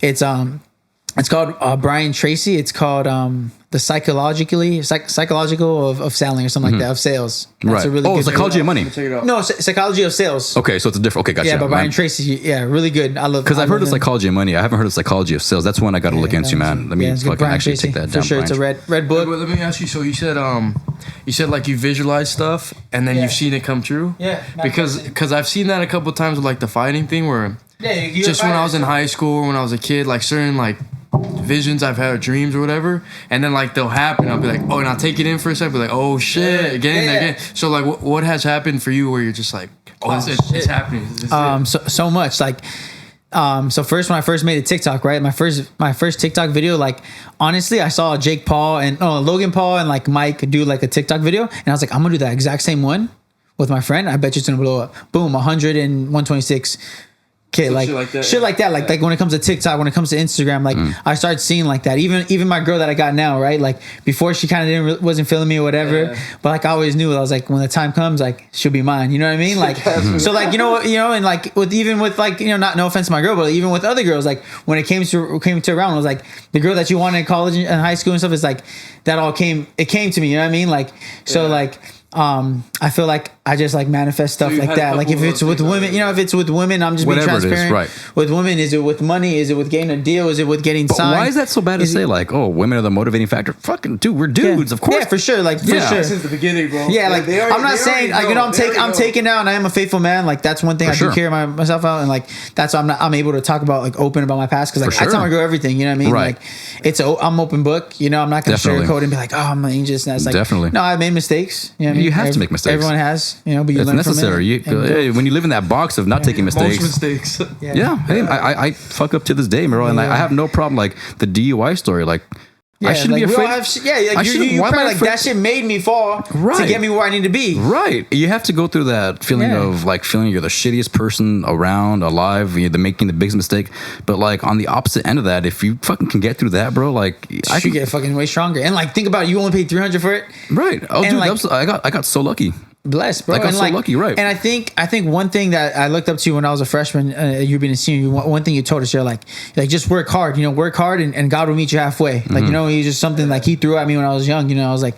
It's It's called Brian Tracy. It's called the psychological of selling or something like that, of sales. That's a really good Psychology of Money. No, Psychology of Sales. Okay, so it's a different. Okay, gotcha. Yeah, by Brian Tracy. Yeah, really good. I love because I've heard of him. Psychology of Money. I haven't heard of Psychology of Sales. That's one I got to look into, man. Let me fucking Brian actually Tracy. take that For down. sure, it's a red book. But let me ask you. So you said like you visualize stuff and then you've seen it come true. Yeah. Because I've seen that a couple of times with like the fighting thing where just when I was in high school or when I was a kid, like certain like visions I've had or dreams or whatever, and then like they'll happen. I'll be like, oh, and I'll take it in for a second, be like, oh shit, again. So like, what has happened for you where you're just like, it's happening? So much like. So first, when I first made a TikTok, right, my first TikTok video, like honestly, I saw Jake Paul and Logan Paul and like Mike do like a TikTok video, and I was like, I'm gonna do that exact same one with my friend. I bet you it's gonna blow up. Boom, 100 and 126. Okay, like shit like that. Like when it comes to TikTok, when it comes to Instagram, like I started seeing like that. Even my girl that I got now, right? Like before, she kind of wasn't feeling me or whatever. But like I always knew, I was like, when the time comes, like she'll be mine. You know what I mean? Like so, like and like with like no offense to my girl, but even with other girls, like when it came to around, it was like the girl that you wanted in college and high school and stuff. Is like that all came to me. You know what I mean? Like so like. I feel like I just like manifest stuff like that. Like if it's with women, if it's with women, I'm just being transparent. Right. With women, is it with money? Is it with getting a deal? Is it with getting signed? Why is that so bad to say? Like, oh, women are the motivating factor. Fucking dude, we're dudes, of course. Yeah, for sure. Like for sure. Since the beginning, bro. Yeah, like I'm not saying like I'm taking out and I am a faithful man. Like that's one thing I do carry myself out, and like that's why I'm able to talk about like open about my past because like I tell my girl everything. You know what I mean? Right. Like I'm open book. I'm not gonna sugarcoat and be like, oh, I'm an angel. That's like definitely. No, I made mistakes. You know what I mean? You have to make mistakes. Everyone has, but you it's learn necessary. from it. When you live in that box of not taking mistakes, most mistakes. Hey, I fuck up to this day, bro, and I have no problem. Like the DUI story, like I shouldn't be afraid. You probably like that shit made me fall to get me where I need to be. Right. You have to go through that feeling of like feeling you're the shittiest person around, alive, you're making the biggest mistake. But like on the opposite end of that, if you fucking can get through that, bro, like I should get fucking way stronger. And like think about it, you only paid $300 for it. Right. Oh, dude, I got so lucky. Blessed, bro. I got so lucky, right? And I think one thing that I looked up to when I was a freshman, you being a senior, one thing you told us, you're like just work hard, work hard, and God will meet you halfway. Like he's just something like he threw at me when I was young. I was like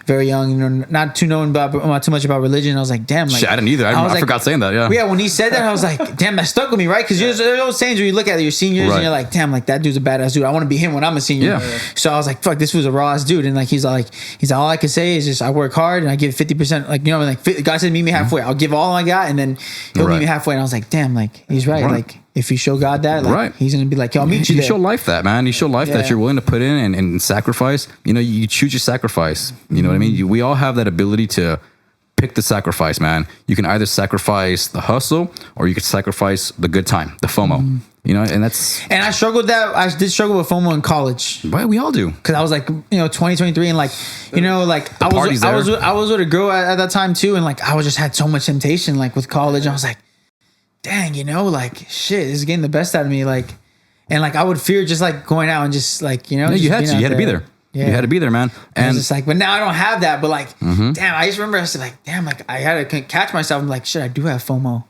very young, not too known about too much about religion. I was like, damn, like shit, I didn't either. I forgot saying that. Yeah, when he said that, I was like, damn, that stuck with me, right? Because there's those sayings where you look at your seniors and you're like, damn, like that dude's a badass dude. I want to be him when I'm a senior. Yeah. So I was like, fuck, this was a raw ass dude, and like he's like all I can say is just I work hard and I give 50%. Like like God said, meet me halfway. I'll give all I got, and then he'll meet me halfway. And I was like, damn, like he's right. Like if you show God that, like he's gonna be like, yo, I'll meet you there. You show life that, man. You show life that you're willing to put in and sacrifice. You choose your sacrifice. You know what I mean? We all have that ability to pick the sacrifice, man. You can either sacrifice the hustle or you can sacrifice the good time, the FOMO. And that's... And I struggled with that. I did struggle with FOMO in college. Right, we all do. Because I was like, 2023 and like, like I was with a girl at that time too. And like, I was just had so much temptation like with college. And I was like, dang, like shit, this is getting the best out of me. Like, and like, I would fear just like going out and just like, you had to be there. Yeah. You had to be there, man. And it's like, but now I don't have that. But like, damn, I just remember I was like, damn, like I had to catch myself. I'm like, shit, I do have FOMO.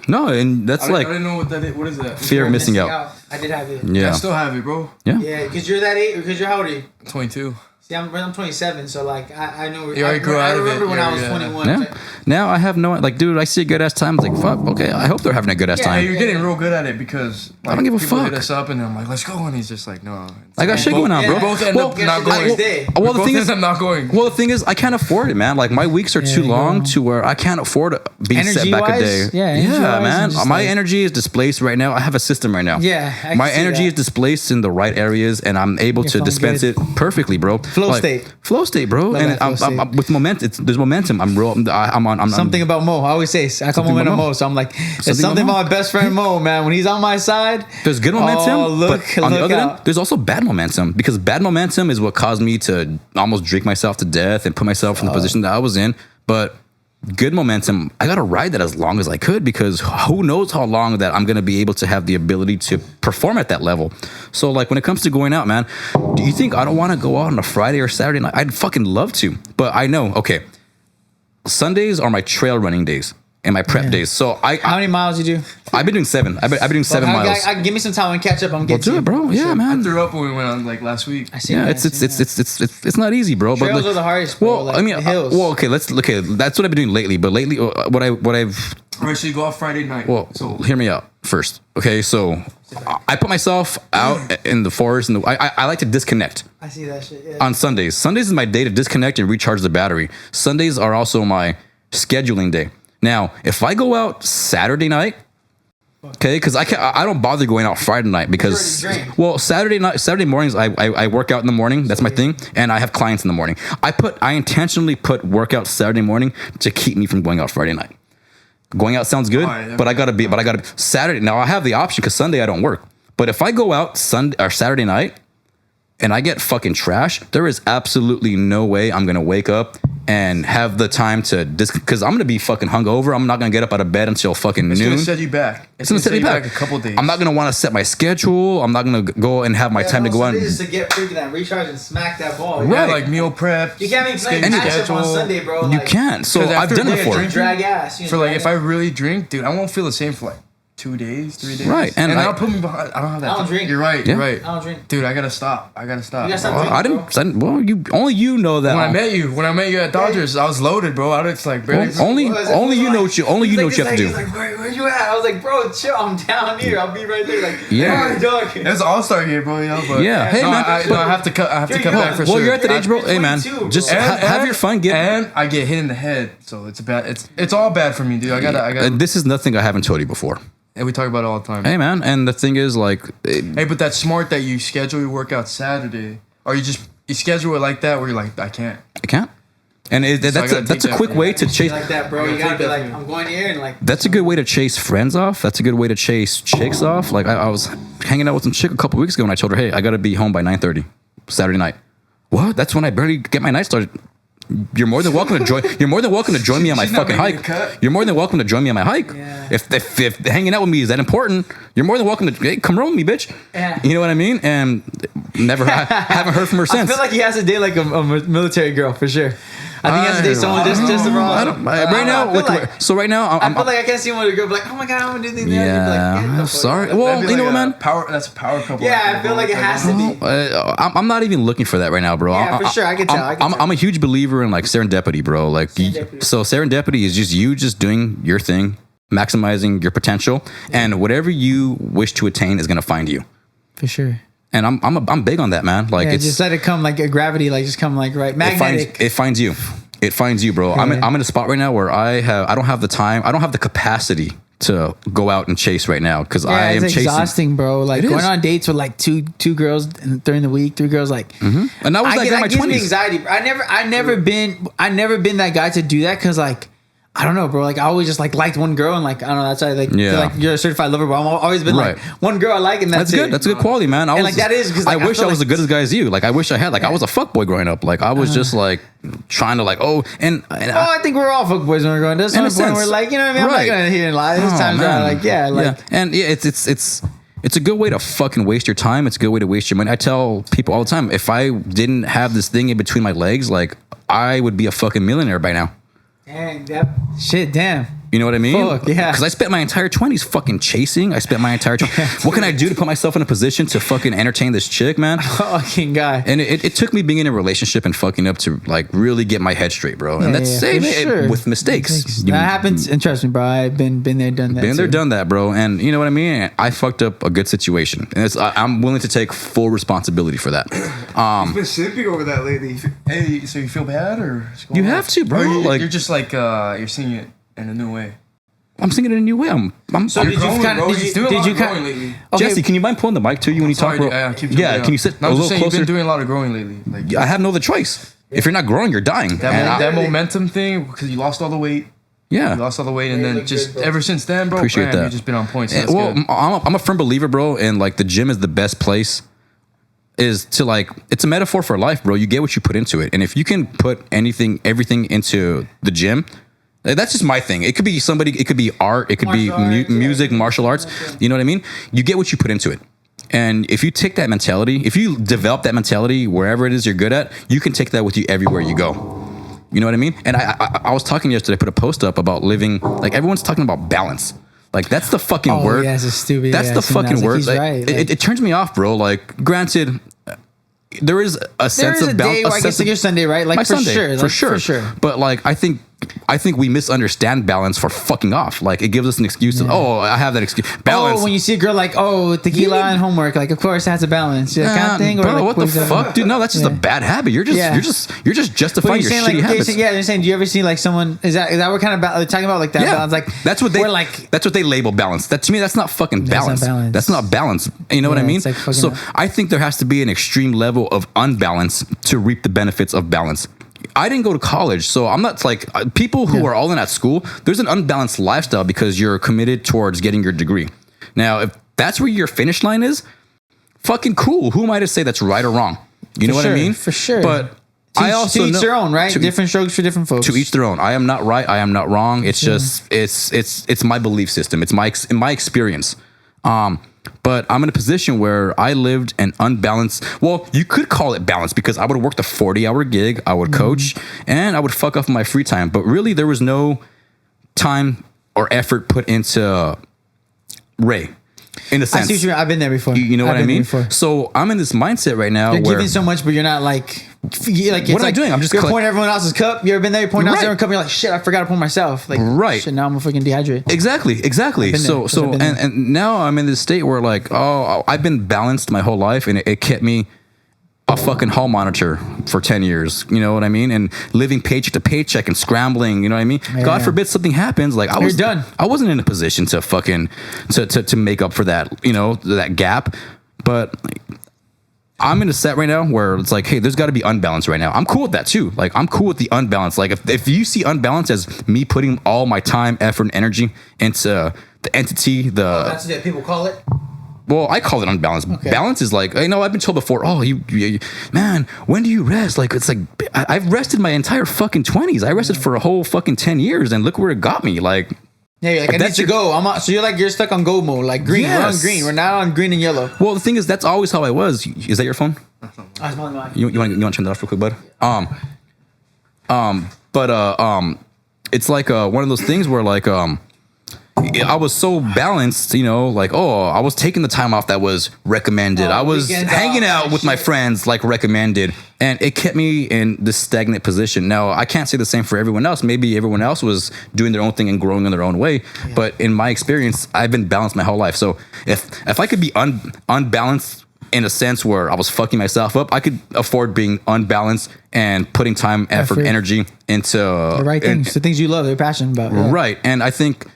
No, and that's I didn't know what that is. What is that? Fear of missing out. I did have it. Yeah. I still have it, bro. Yeah. Yeah, because you're that age. Because you're how old are you? 22. See, I'm 27, so like I know. I remember when I was 21. Yeah. Now I have no like, I see a good ass time. It's like, fuck. Okay, I hope they're having a good ass time. You're getting real good at it because like, I don't give a people fuck. hit us up and I'm like, let's go, and he's just like, no. I got shit going on, bro. Both end up not going. The thing is, I'm not going. Well, the thing is, I can't afford it, man. Like my weeks are too long to where I can't afford to be set back a day. Yeah, man. My energy is displaced right now. I have a system right now. Yeah, my energy is displaced in the right areas, and I'm able to dispense it perfectly, bro. Flow state, bro. And I'm with momentum. There's momentum. I'm on. Something about Mo. I always say I come home in a Mo, so I'm like, there's something about my best friend Mo, man. When he's on my side, there's good momentum. But on the other end, there's also bad momentum because bad momentum is what caused me to almost drink myself to death and put myself in the position that I was in. But good momentum, I gotta ride that as long as I could because who knows how long that I'm gonna be able to have the ability to perform at that level. So like when it comes to going out, man, do you think I don't want to go out on a Friday or Saturday night? I'd fucking love to, but I know, okay, Sundays are my trail running days. in my prep days. So How many miles you do? I've been doing 7. I've been doing 7 miles. Give me some time and catch up. I'm getting do it, bro. Yeah, man. I threw up when we went on like last week. I see. Yeah, that, it's not easy, bro. Trails but are the hardest, bro. Well, like, I mean, the hills. okay, that's what I've been doing lately. But lately, what I've All right, so you go off Friday night. well, so hear me out first. Okay, so I put myself out in the forest, and I like to disconnect. I see that shit. Yeah. On Sundays. Sundays is my day to disconnect and recharge the battery. Sundays are also my scheduling day. Now, if I go out Saturday night, okay, because I don't bother going out Friday night because Saturday mornings I work out in the morning. That's my thing, and I have clients in the morning. I intentionally put workout Saturday morning to keep me from going out Friday night. Going out sounds good, but I gotta be Saturday. Now I have the option because Sunday I don't work. But if I go out Sunday or Saturday night and I get fucking trash, there is absolutely no way I'm gonna wake up and have the time to because I'm gonna be fucking hungover. I'm not gonna get up out of bed until fucking it's noon. gonna set you back. It's gonna set me back a couple days. I'm not gonna want to set my schedule. I'm not gonna go and have my time to go out. Just to get freaking that recharge and smack that ball. Yeah, like meal prep. You can't be playing catch up on Sunday, bro. You can't. So I've done it before. Drag ass. For like, if I really drink, dude, I won't feel the same for like 2 days, 3 days. Right, and that'll put me behind. I don't have that. I don't drink. You're right. Yeah. You're right. I don't drink. Dude, I gotta stop. You gotta stop drinking, Well, only you know that. When I met you at Dodgers, I was loaded, bro. I was like barely. Only you know what you have to do. He's like, where you at? I was like, bro, chill. I'm down here. I'll be right there. Like, Yeah. dog. It's all-star here, bro. You know, but Yeah. Hey, no, man. I have to cut. I have to cut back for sure. Well, you're at that age, bro. Hey, man, 22, just bro. have your fun. And I get hit in the head, so it's bad. It's all bad for me, dude. I gotta. And this is nothing I haven't told you before. And we talk about it all the time. Hey, man, and the thing is, like, Hey, but that's smart that you schedule your workout Saturday, or you schedule it like that where you're like, I can't. And that's a quick way to chase. Like that, bro. You gotta be like, I'm going here and like. That's a good way to chase friends off. That's a good way to chase chicks off. Like I was hanging out with some chick a couple weeks ago, and I told her, "Hey, I gotta be home by 9:30 Saturday night." What? That's when I barely get my night started. You're more than welcome to join. You're more than welcome to join me on my fucking hike. You're more than welcome to join me on my hike. Yeah. If hanging out with me is that important, you're more than welcome to come roll with me, bitch. Yeah. You know what I mean? And never haven't heard from her since. I feel like he has to date like a military girl for sure. I think he has to date someone just around. Right now, I feel like I can't see him with a girl like, oh my god, I'm gonna do things. Yeah, I'm sorry. Well, you know what, man? That's a power couple. Yeah, I feel like it has to be. I'm not even looking for that right now, bro. Yeah, for sure. I can tell. I'm a huge believer in like serendipity, bro. Like, so serendipity is just you just doing your thing, maximizing your potential, and whatever you wish to attain is gonna find you. For sure. And I'm big on that, man. Like, it's just let it come like a gravity, like just come like right magnetic. It finds you. It finds you, bro. Yeah. I'm in a spot right now where I don't have the time. I don't have the capacity to go out and chase right now because I am chasing. It's exhausting, bro. Like going on dates with like two girls during the week, 3 girls, like. Mm-hmm. And that was like in my 20s. Gives me anxiety. I never been that guy to do that because like. I don't know, bro. Like I always just like liked one girl and like I don't know. That's why I feel like you're a certified lover, bro. I've always been like one girl I like and that's good. That's a good quality, man. I wish I was as good as guy as you. Like I wish I had. Like I was a fuckboy growing up. Like I was just like trying to like I think we're all fuckboys when we're going. There's some point where like you know what I mean. I'm not gonna hear and lie. There's times where I'm like it's a good way to fucking waste your time. It's a good way to waste your money. I tell people all the time, if I didn't have this thing in between my legs, like I would be a fucking millionaire by now. Dang, damn. You know what I mean? Fuck, yeah. Because I spent my entire 20s fucking chasing. I spent my entire 20s. What can I do to put myself in a position to fucking entertain this chick, man? Fucking guy. And it took me being in a relationship and fucking up to like really get my head straight, bro. And that's with mistakes. That happens. And trust me, bro. I've been there, done that. Been there, done that, bro. And you know what I mean? I fucked up a good situation. And I'm willing to take full responsibility for that. You've been simping over that lately. Hey, so you feel bad or? You have to, bro. You're just like you're seeing it in a new way. I'm singing it in a new way. So did you kind of? Jesse, can you mind pulling the mic to you when you talk, bro? Yeah, can you sit a little closer? You've been doing a lot of growing lately. Like, I have no other choice. If you're not growing, you're dying. That momentum thing because you lost all the weight. Yeah, you lost all the weight, and then just ever since then, bro. Appreciate that. You've just been on point. So that's good. I'm a firm believer, bro, and like the gym is the best place. Is to like it's a metaphor for life, bro. You get what you put into it, and if you can put everything into the gym. That's just my thing. It could be somebody. It could be art. It could be music, martial arts. You know what I mean? You get what you put into it. And if you take that mentality, if you develop that mentality wherever it is you're good at, you can take that with you everywhere you go. You know what I mean? And I was talking yesterday, I put a post up about living, like everyone's talking about balance. Like that's the fucking word. Yeah, it's stupid. That's the fucking word. He's like, right. It turns me off, bro. Like granted, there is a sense of balance. I guess like your Sunday, right? Like my for Sunday, sure, like, for sure, for sure. But like I think we misunderstand balance for fucking off. Like it gives us an excuse of, I have that excuse. Balance. Oh, when you see a girl like, tequila and homework, like of course it has a balance. Yeah, kind of thing. Bro, or like, what the fuck, dude? No, that's just a bad habit. You're just justifying your shitty habits. They're saying, do you ever see like someone? Is that what kind of talking about like that balance? Like that's what they label balance. That to me, that's not fucking balance. That's not balance. You know what I mean? Like so I think there has to be an extreme level of unbalance to reap the benefits of balance. I didn't go to college, so I'm not like people who are all in at school. There's an unbalanced lifestyle because you're committed towards getting your degree. Now, if that's where your finish line is, fucking cool. Who am I to say that's right or wrong? You know what I mean? For sure. But I also to each their own, right? Different strokes for different folks. To each their own. I am not right. I am not wrong. It's just it's my belief system. It's my experience. But I'm in a position where I lived an unbalanced. Well, you could call it balanced because I would have worked a 40-hour gig. I would coach and I would fuck off my free time. But really, there was no time or effort put into Ray. In a sense, I see what I've been there before. You know what I mean? So I'm in this mindset right now. You're giving so much, but you're not like. What am I doing? I'm just you're pouring everyone else's cup. You ever been there? You're pouring out everyone's cup. And you're like, shit, I forgot to pour myself. Like, shit, now I'm freaking dehydrated. Exactly. So and now I'm in this state where like, I've been balanced my whole life, and it kept me a fucking hall monitor for 10 years. You know what I mean? And living paycheck to paycheck and scrambling. You know what I mean? Yeah. God forbid something happens. Like you're done. I wasn't in a position to fucking to make up for that. You know, that gap, but. I'm in a set right now where it's like, hey, there's got to be unbalance right now. I'm cool with that too. Like, I'm cool with the unbalance. Like, if you see unbalance as me putting all my time, effort, and energy into the entity, that's what people call it. Well, I call it unbalanced. Okay. Balance is like, you know, I've been told before, you man, when do you rest? Like, it's like, I've rested my entire fucking 20s. I rested for a whole fucking 10 years, and look where it got me. Like, yeah, you're like, I need to go. So you're stuck on go mode, like green. Yes. We're on green. We're not on green and yellow. Well, the thing is, that's always how I was. Is that your phone? You want to turn that off real quick, bud? It's like one of those things where like I was so balanced, you know, like, I was taking the time off that was recommended. I was hanging out with my friends like recommended, and it kept me in this stagnant position. Now, I can't say the same for everyone else. Maybe everyone else was doing their own thing and growing in their own way. Yeah. But in my experience, I've been balanced my whole life. So if I could be unbalanced in a sense where I was fucking myself up, I could afford being unbalanced and putting time, effort, energy into the right things, the things you love, you're passionate about. Yeah. Right. And I think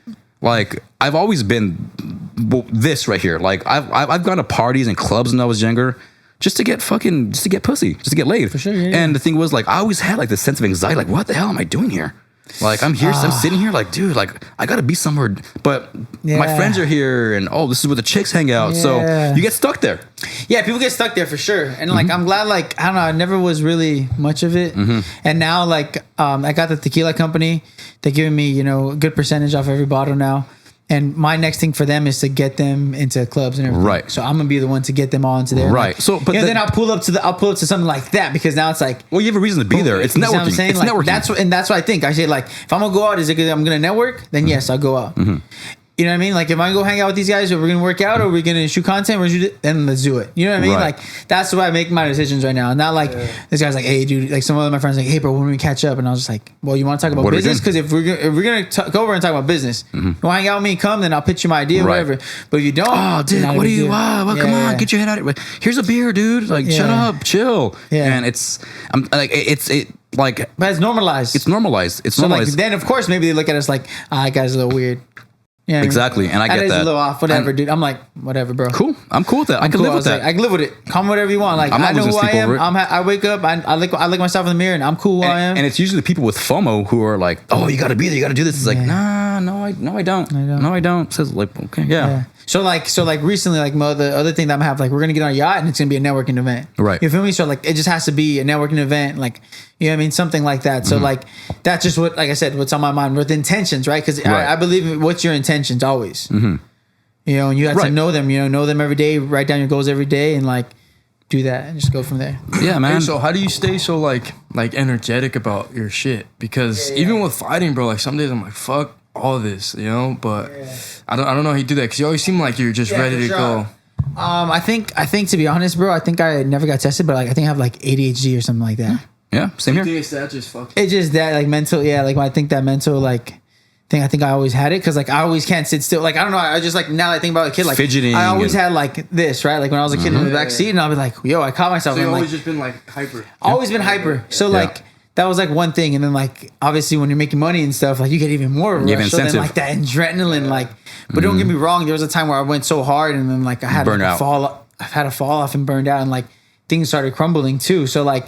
like I've always been this right here. Like I've gone to parties and clubs when I was younger just to get pussy, just to get laid. For sure. Yeah, and the thing was like, I always had like this sense of anxiety. Like, what the hell am I doing here? Like I'm here, I'm sitting here like, dude, like I gotta be somewhere, but my friends are here and this is where the chicks hang out. Yeah. So you get stuck there. Yeah, people get stuck there for sure. And like, I'm glad, like, I don't know, I never was really much of it. And now like, I got the tequila company. They're giving me, you know, a good percentage off every bottle now. And my next thing for them is to get them into clubs and everything. Right. So I'm gonna be the one to get them all into there. Right. Like, so, but then I'll pull up to something like that because now it's like, well, you have a reason to be there. It's networking. You know what I'm saying? It's like, networking. That's what I think. I say like, if I'm gonna go out, is it because I'm gonna network? Then yes, I'll go out. You know what I mean? Like if I go hang out with these guys, or we're gonna work out, or we're gonna shoot content, then let's do it. You know what I mean? Right. Like that's the way I make my decisions right now. Not like this guy's like, hey, dude. Like some of my friends like, hey, bro, when we catch up, and I was just like, well, you want to talk about business? Because if we're gonna go over and talk about business, you want to hang out with me? Come, then I'll pitch you my idea, whatever. But if you don't, oh, dude, what do you? Well, come on, get your head out of it. Here's a beer, dude. Like, shut up, chill. Yeah. And but it's normalized. It's normalized. It's so normalized. Like, then of course maybe they look at us like, that guy's a little weird. Yeah, exactly, and I get that. That is a little off, whatever, dude. I'm like, whatever, bro. Cool, I'm cool with that. I can live with that. I can live with it. Call me whatever you want. Like, I know who I am. I wake up. I look myself in the mirror, and I'm cool who I am. And it's usually the people with FOMO who are like, "Oh, you got to be there. You got to do this." It's like, nah, no, I don't. No, I don't. It says like, okay, yeah. So like recently, like the other thing that I'm gonna have, like we're gonna get on a yacht and it's gonna be a networking event. Right. You feel me? So like it just has to be a networking event, like, you know what I mean? Something like that. So like that's just what, like I said, what's on my mind with intentions, right? Because I believe what's your intentions always. You know, and you have to know them, know them every day, write down your goals every day, and like do that and just go from there. Yeah, man. Hey, so how do you stay so like energetic about your shit? Because even with fighting, bro, like some days I'm like, fuck all this, you know. But I don't know how you do that because you always seem like you're just ready to go. I think to be honest, bro, I think I never got tested, but like I think I have like ADHD or something like that. Yeah, same here. It's that just fucking. It's just that like mental, yeah. Like I think that mental like thing. I think I always had it because like I always can't sit still. Like I don't know. I just like now that I think about a kid, like fidgeting. I always had like this, right? Like when I was a kid in the back seat, and I'll be like, yo, I caught myself. So you've and, always like, just been like hyper. Always been hyper. So like that was like one thing, and then like obviously when you're making money and stuff, like you get even more rush. So then like that adrenaline, like. But don't get me wrong. There was a time where I went so hard, and then like I had like, I've had a fall off and burned out, and like things started crumbling too. So like.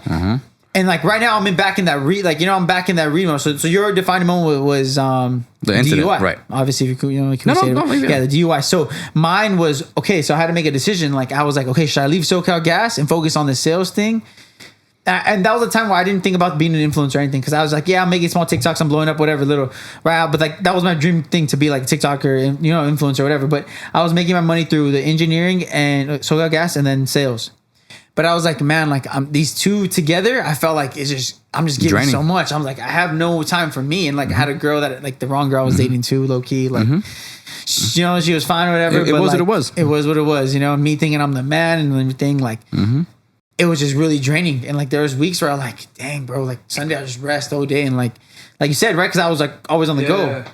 And like right now, I'm back in that I'm back in that read mode. So your defining moment was the incident, DUI, right? Obviously, if you could, No, the DUI. So mine was okay. So I had to make a decision. Like I was like, okay, should I leave SoCal Gas and focus on the sales thing? And that was a time where I didn't think about being an influencer or anything because I was like, yeah, I'm making small TikToks, I'm blowing up, whatever, little right. But like that was my dream thing to be like a TikToker, and influencer, or whatever. But I was making my money through the engineering and SoCal Gas and then sales. But I was like, man, like these two together, I felt like I'm just giving so much. I'm like, I have no time for me. And like I had a girl that like the wrong girl I was dating too, low key. Like, she was fine or whatever. It but was like, what it was. It was what it was. Me thinking I'm the man and everything. Like, it was just really draining. And like there was weeks where I like, dang, bro, like Sunday I just rest all day and like you said, right? Because I was like always on the go.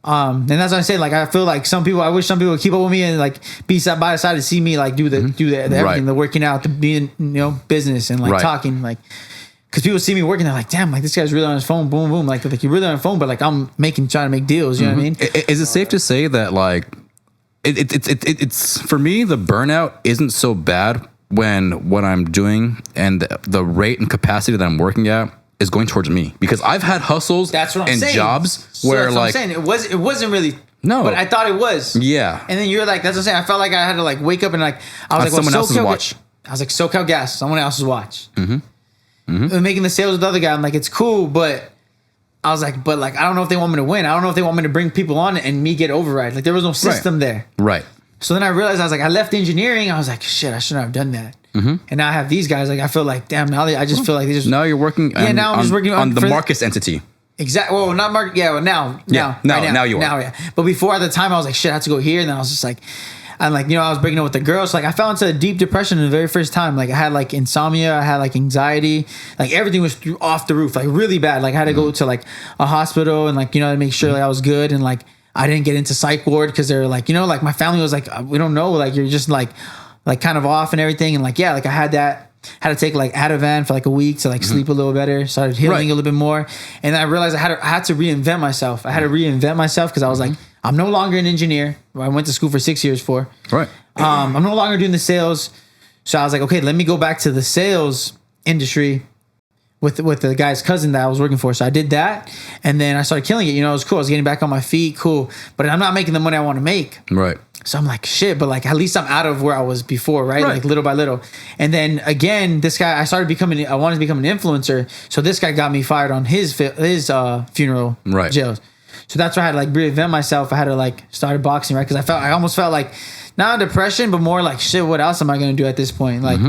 And that's what I say. Like I feel like I wish some people would keep up with me and like be side by side to see me like do the everything, the working out, the being business and like talking like. Because people see me working, they're like, "Damn, like this guy's really on his phone, boom, boom." Like you're really on your phone, but like I'm trying to make deals. You know what I mean? Is it safe to say that like it's for me the burnout isn't so bad when what I'm doing and the rate and capacity that I'm working at is going towards me, because I've had hustles and jobs where like I'm saying. It wasn't really but I thought it was. Yeah. And then you're like, that's what I'm saying. I felt like I had to like wake up and like I was like, someone else's watch. I was like, SoCal Gas, someone else's watch. Making the sales with the other guy, I'm like, it's cool, but I was like, I don't know if they want me to win. I don't know if they want me to bring people on and me get override. Like there was no system there. Right. So then I realized I left engineering. I was like, shit, I shouldn't have done that. And now I have these guys. Like I feel like, damn. Now I just feel like they just. Now you're working. Now I'm just working on the Marcus entity. Exactly. Well, not Mark. Yeah. Well, now you are. Now, yeah. But before at the time, I was like, shit, I have to go here. And then I was just like, I was breaking up with the girls. So, like I fell into a deep depression the very first time. Like I had like insomnia. I had like anxiety. Like everything was off the roof. Like really bad. Like I had to go to like a hospital and like to make sure like I was good and like I didn't get into psych ward because they're like like my family was like, we don't know, like you're just like kind of off and everything. And like like I had to take like Ativan for like a week to like sleep a little better. Started healing a little bit more. And then I realized I had to reinvent myself. I had to reinvent myself because I was like, I'm no longer an engineer. I went to school for 6 years for. Right. I'm no longer doing the sales. So I was like, okay, let me go back to the sales industry with the guy's cousin that I was working for. So I did that. And then I started killing it. It was cool. I was getting back on my feet. Cool. But I'm not making the money I want to make. Right. So I'm like, shit, but like at least I'm out of where I was before, right? Like little by little. And then again, this guy, I wanted to become an influencer. So this guy got me fired on his funeral jails. So that's why I had to like reinvent myself. I had to like start boxing, right? Because I almost felt like not depression, but more like shit, what else am I going to do at this point? Like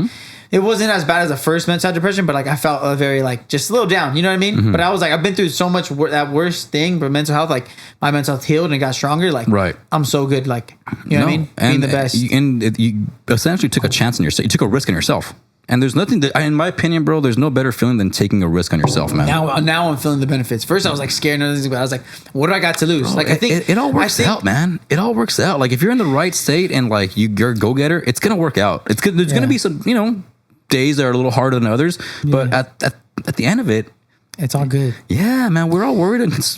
it wasn't as bad as the first mental depression, but like I felt very like just a little down, you know what I mean? But I was like, I've been through so much that worst thing, but mental health, like my mental health healed and got stronger. Like I'm so good, like you know what I mean? Being the best. You essentially took a chance on yourself. You took a risk on yourself. And there's nothing that, in my opinion, bro, there's no better feeling than taking a risk on yourself, man. Now I'm feeling the benefits. First, I was like scared, but I was like, what do I got to lose? Bro, like I think it all works out, man. It all works out. Like if you're in the right state and like you're a go-getter, it's gonna work out. It's good. There's gonna be some, days that are a little harder than others, but at the end of it, it's all good. Yeah, man, we're all worried, and that's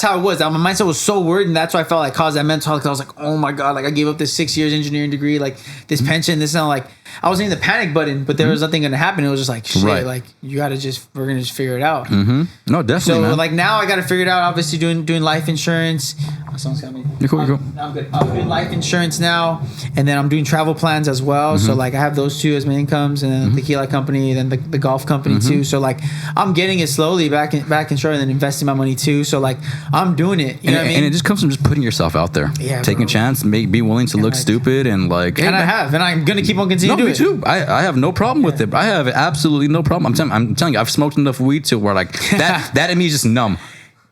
how it was. My mindset was so worried, and that's why I felt like caused that mental health. I was like, oh my god, like I gave up this 6 years engineering degree, like this pension, this and like I was hitting the panic button, but there was nothing gonna happen. It was just like shit, like we're gonna just figure it out. No, definitely. So man. like now I gotta figure it out. Obviously doing life insurance. Someone's got me. You're cool. I'm good. I'm doing life insurance now, and then I'm doing travel plans as well. So like I have those two as my incomes, and then the tequila company, and then the golf company too. So like I'm getting it slowly back in short, and then investing my money too. So like I'm doing it. You know what I mean? And it just comes from just putting yourself out there, taking a chance, be willing to look stupid, and like. And I have, and I'm gonna keep on continuing to do it. Me too. I have no problem with it. I have absolutely no problem. I'm telling you, I've smoked enough weed to where like that in me is just numb.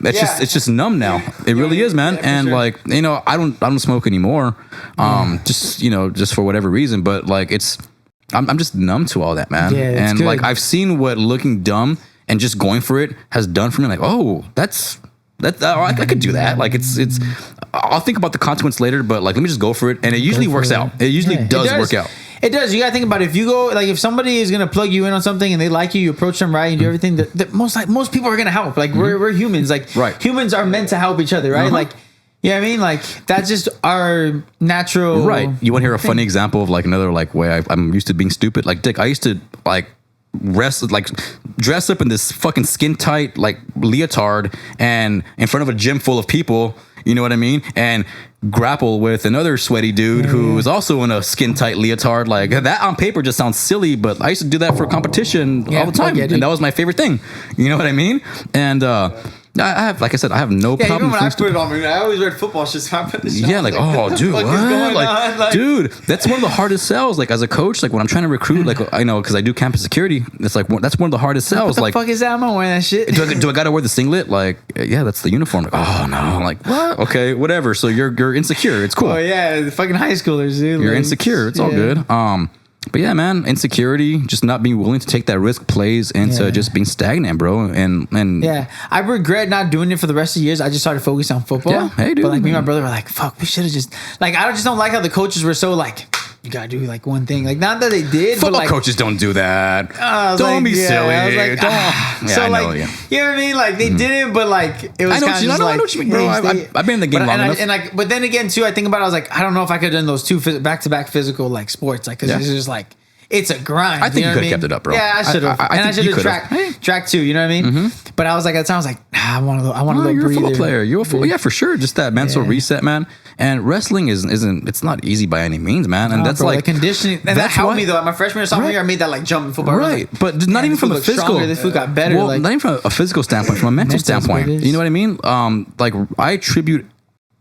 It's just numb now. It really is, man. And sure. Like, you know, I don't smoke anymore. Just for whatever reason. But like, I'm just numb to all that, man. Yeah, and good. Like, I've seen what looking dumb and just going for it has done for me. Like, oh, I could do that. Like, it's. I'll think about the consequence later, but like, let me just go for it. And it usually works out. It usually does work out. It does. You gotta think about it. If you go, like, if somebody is gonna plug you in on something and they like you, you approach them right and do everything. That most people are gonna help. Like we're humans. Like humans are meant to help each other, right? Like, you know what I mean? Like that's just our natural. Right. You want to hear a funny example of like another like way I'm used to being stupid? Like Dick, I used to like dress up in this fucking skin tight like leotard and in front of a gym full of people. You know what I mean? And grapple with another sweaty dude who is also in a skin tight leotard. Like that on paper just sounds silly, but I used to do that for competition all the time, and that was my favorite thing. You know what I mean? And I have, like I said, I have no problem. Even when I put it on, I always read football shit. So I put the yeah, like oh, dude, what? Like, dude, that's one of the hardest sells. Like as a coach, like when I'm trying to recruit, like I know because I do campus security, it's like that's one of the hardest sells. What the fuck is that? I'm not wearing that shit. Do I gotta wear the singlet? Like yeah, that's the uniform. Like, oh no, I'm like what? Okay, whatever. So you're insecure. It's cool. Oh yeah, the fucking high schoolers, dude. You're insecure. It's all good. But yeah, man, insecurity, just not being willing to take that risk plays into just being stagnant, bro. And yeah, I regret not doing it for the rest of the years. I just started focusing on football. Yeah, hey, dude. But like me and my brother were like, fuck, we should have just like I just don't like how the coaches were so like you gotta do like one thing. Like not that they did, football but like coaches don't do that. Don't be silly. I was like, so I know, you know what I mean? Like they didn't, but like it was kind of just like. I know what you mean, bro. I've been in the game long enough. But then again, too, I think about it. I was like, I don't know if I could have done those two back-to-back physical like sports, like because it's just like. It's a grind. I think you could have kept it up, bro. Yeah, I should have. And I should have tracked too. You know what I mean? But I was like, at the time, I was like, I want to go you're breather. A football player. You're a football. Yeah, for sure. Just that mental reset, man. And wrestling isn't. It's not easy by any means, man. And that's like conditioning. And that helped me though. My freshman or sophomore year, I made that like jump in football. Right, but not even from a physical. This food got better. Well, not even from a physical standpoint. From a mental standpoint. You know what I mean? Like I attribute.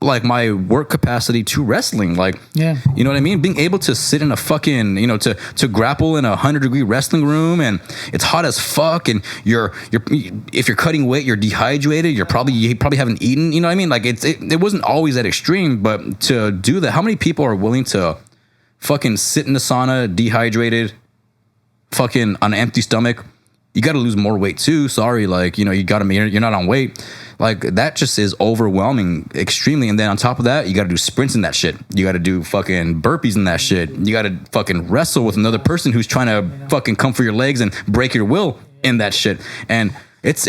Like my work capacity to wrestling, like you know what I mean. Being able to sit in a fucking to grapple in 100-degree wrestling room, and it's hot as fuck, and you're if you're cutting weight, you're dehydrated. You probably haven't eaten. You know what I mean? Like it wasn't always that extreme, but to do that, how many people are willing to fucking sit in the sauna dehydrated, fucking on an empty stomach? You got to lose more weight too. Sorry, like you got to. You're not on weight. Like that just is overwhelming extremely. And then on top of that, you got to do sprints in that shit. You got to do fucking burpees in that shit. You got to fucking wrestle with another person who's trying to fucking come for your legs and break your will in that shit. And it's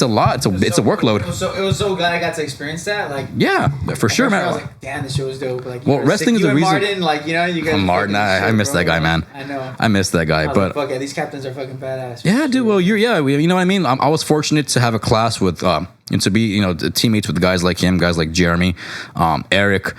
a lot. It's a workload. It was so glad I got to experience that. Like yeah, for sure, man. I was like, damn, this show was dope. Like, well, wrestling is the reason. Martin, like you guys. Martin, I miss that guy, man. I know. I miss that guy, but fuck yeah, these captains are fucking badass. Yeah, dude. Well, you know what I mean. I was fortunate to have a class with and to be teammates with guys like him, guys like Jeremy, Eric.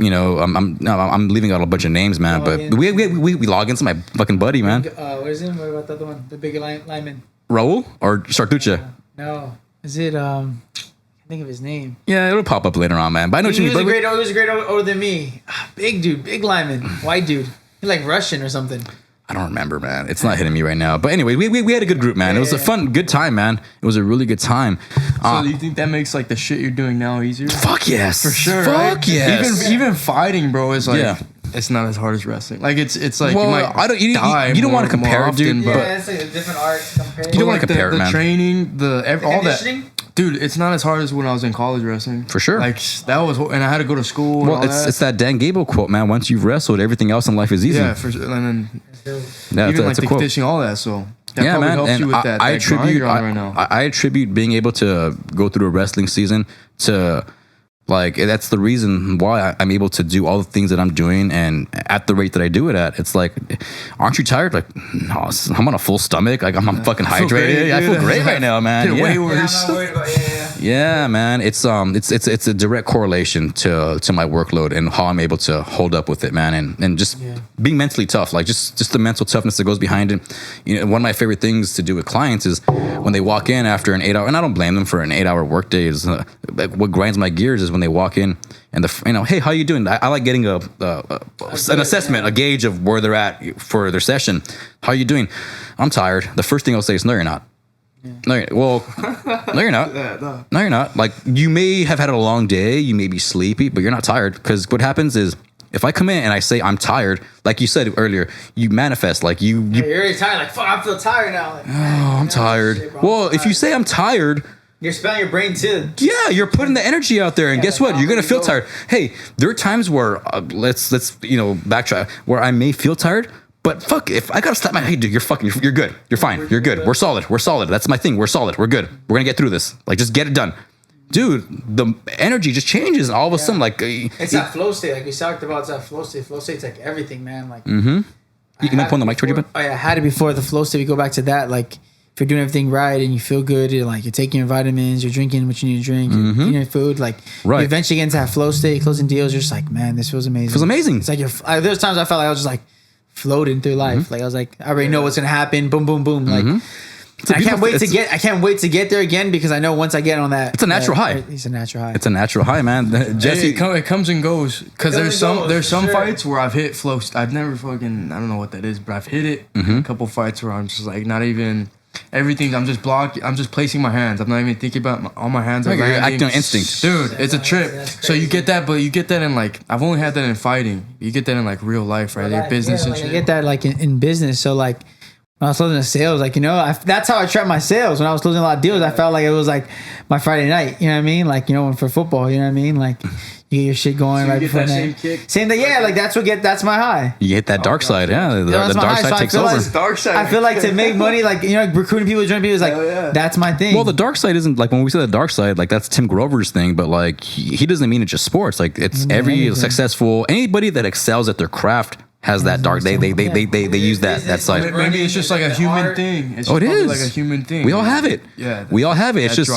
I'm leaving out a bunch of names, man. But we log into my fucking buddy, man. Where's him? What about the other one? The big lineman. Raul or Sartucha? No. Is it I can't think of his name. Yeah, it'll pop up later on, man. But I know he was a great older than me. Big dude, big lineman, white dude. He's like Russian or something. I don't remember, man. It's not hitting me right now. But anyway, we had a good group, man. It was a good time, man. It was a really good time. So do you think that makes like the shit you're doing now easier? Fuck yes. For sure. Fuck right? yes. Even fighting, bro, is like it's not as hard as wrestling. Like it's like you don't want to compare it, dude. Yeah, it's like a different art compared. You don't want to compare it, man. The training, all that. Dude, it's not as hard as when I was in college wrestling. For sure. Like that was, and I had to go to school. Well, it's that Dan Gable quote, man. Once you've wrestled, everything else in life is easy. Yeah, for sure. And then even like the quote. conditioning, all that. So that probably man. helps And you with that. I attribute being able to go through a wrestling season to. Like, that's the reason why I'm able to do all the things that I'm doing and at the rate that I do it at. It's like, aren't you tired? Like, no, I'm on a full stomach. Like, I'm fucking hydrated. I feel great right now, man. Way worse. I'm not worried about Yeah, man. It's a direct correlation to my workload and how I'm able to hold up with it, man. And just being mentally tough, like just the mental toughness that goes behind it. You know, one of my favorite things to do with clients is when they walk in after an 8-hour, and I don't blame them for an 8-hour workday. Is like what grinds my gears is when they walk in and hey, how you doing? I like getting an assessment, a gauge of where they're at for their session. How you doing? I'm tired. The first thing I'll say is, no, you're not. Yeah. No, you're not. No, you're not. Like, you may have had a long day, you may be sleepy, but you're not tired. Because what happens is, if I come in and I say I'm tired, like you said earlier, you manifest. Like you're already tired. Like, fuck, I feel tired now. Like, I'm tired. Shit, bro, well, if you say I'm tired, you're spelling your brain too. Yeah, you're putting the energy out there, and guess what? You're gonna feel tired. Hey, there are times where let's backtrack where I may feel tired. But fuck, if I gotta slap my head, dude, you're good. You're fine. You're good. We're solid. That's my thing. We're solid. We're good. We're gonna get through this. Like, just get it done. Dude, the energy just changes, and all of a sudden, like... It's that flow state. Like we talked about, it's that flow state. Flow state's like everything, man. Like, you can pull the mic toward you, bud? Oh, yeah, I had it before the flow state. We go back to that, like... If you're doing everything right and you feel good, you're taking your vitamins, you're drinking what you need to drink, you're eating your food, you eventually get into that flow state, closing deals, you're just like, man, this feels amazing. Feels amazing. It's like there's times I felt like I was just like floating through life. Like I was like, I already know what's gonna happen. Boom, boom, boom. Like I can't wait to get there again, because I know once I get on that, it's a natural high. It's a natural high. It's a natural high, man. Jesse, it comes and goes. Because there's some fights where I've hit flow. I've never fucking, I don't know what that is, but I've hit it. A couple fights where I'm just like not even. Everything, I'm just blocking. I'm just placing my hands. I'm not even thinking about all my hands. Are you're acting on instinct, dude. It's a trip. So you get that, but you get that in I've only had that in fighting. You get that in real life, right? Your business and shit. I get that in business. So when I was closing the sales, that's how I track my sales. When I was closing a lot of deals, I felt like it was like my Friday night. You know what I mean? For football, you know what I mean? You get your shit going right before that kick. Same thing, yeah. That's my high. You hit that dark side, yeah. The dark side takes over. I feel like to make money, recruiting people, joining people is that's my thing. Well, the dark side isn't when we say the dark side, that's Tim Grover's thing, but he doesn't mean it's just sports. It's every successful anybody that excels at their craft has that dark. They use that side. Maybe it's just like a human thing. It's it is like a human thing. We all have it. Yeah, we all have it. It's just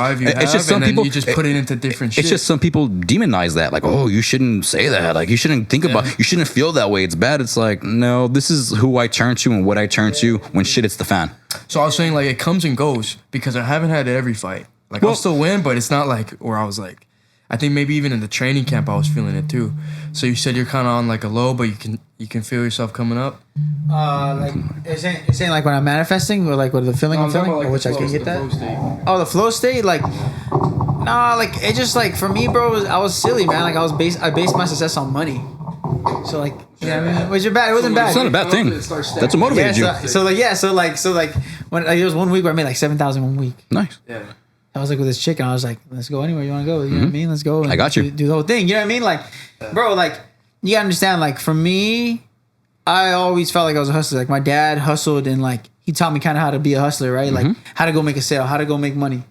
some people. You just put it into different. It's just some people demonize that. Oh, you shouldn't say that. You shouldn't think about. You shouldn't feel that way. It's bad. It's no. This is who I turn to and what I turn to when shit hits the fan. So I was saying it comes and goes, because I haven't had every fight. I'll still win, but it's not where I was I think maybe even in the training camp I was feeling it too. So you said you're kind of on a low, but you can feel yourself coming up. You're saying when I'm manifesting, or what the feeling I'm feeling, or which I can get that. The flow state, it just for me, bro. I was silly, man. I based my success on money. So you know what I mean? Which is bad. It wasn't bad. It's not a bad thing. That's what motivated you. So when there was 1 week where I made $7,000 1 week. Nice. Yeah. I was with this chick, and I was like, let's go anywhere you want to go. You know what I mean? Let's go. I got you. Do the whole thing. You know what I mean? Bro, you gotta understand, for me, I always felt like I was a hustler. My dad hustled, and he taught me kind of how to be a hustler, right? How to go make a sale, how to go make money.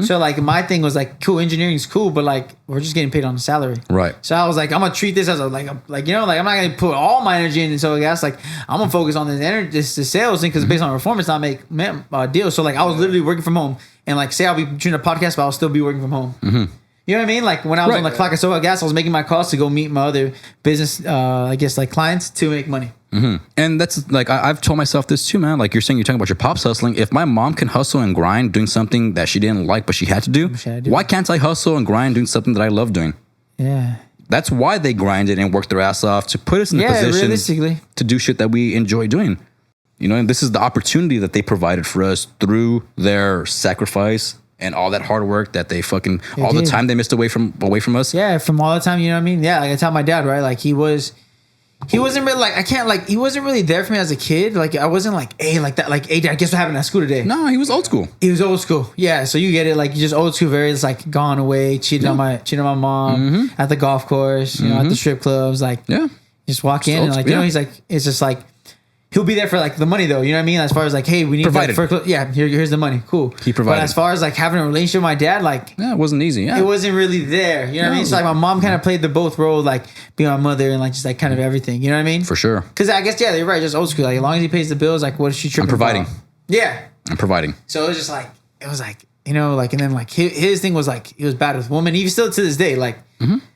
So my thing was cool, engineering is cool, but we're just getting paid on the salary. Right. So I was I'm gonna treat this as I'm not gonna put all my energy in. So I guess I'm gonna focus on this sales thing, because based on performance, I make deals. So I was literally working from home, and say I'll be doing a podcast, but I'll still be working from home. You know what I mean? When I was on the clock, I saw gas, I was making my calls to go meet my other business, clients to make money. And that's I've told myself this too, man. You're saying, you're talking about your pops hustling. If my mom can hustle and grind doing something that she didn't like but she had to do, why can't I hustle and grind doing something that I love doing? Yeah. That's why they grinded and worked their ass off to put us in the position to do shit that we enjoy doing. And this is the opportunity that they provided for us through their sacrifice and all that hard work that they the time they missed away from us. Yeah, from all the time, you know what I mean? Yeah, I tell my dad, right? He wasn't really he wasn't really there for me as a kid. I wasn't hey, hey, Dad, guess what happened at school today? No, he was old school. He was old school. Yeah, so you get it. You just old school, very gone away, cheated on my mom at the golf course, at the strip clubs. Just walk in and he's it's just he'll be there for the money though, you know what I mean? As far as hey, we need provided. Here's the money, cool. He provided. But as far as having a relationship with my dad, it wasn't easy. Yeah, it wasn't really there. You know what I mean? So my mom kind of played the both role, being my mother and just kind of everything. You know what I mean? For sure. Because I guess you're right, just old school. As long as he pays the bills, what is she tripping? I'm providing. About? Yeah, I'm providing. So it was just it you know, like, and then like his thing was like he was bad with women. Even still to this day, like,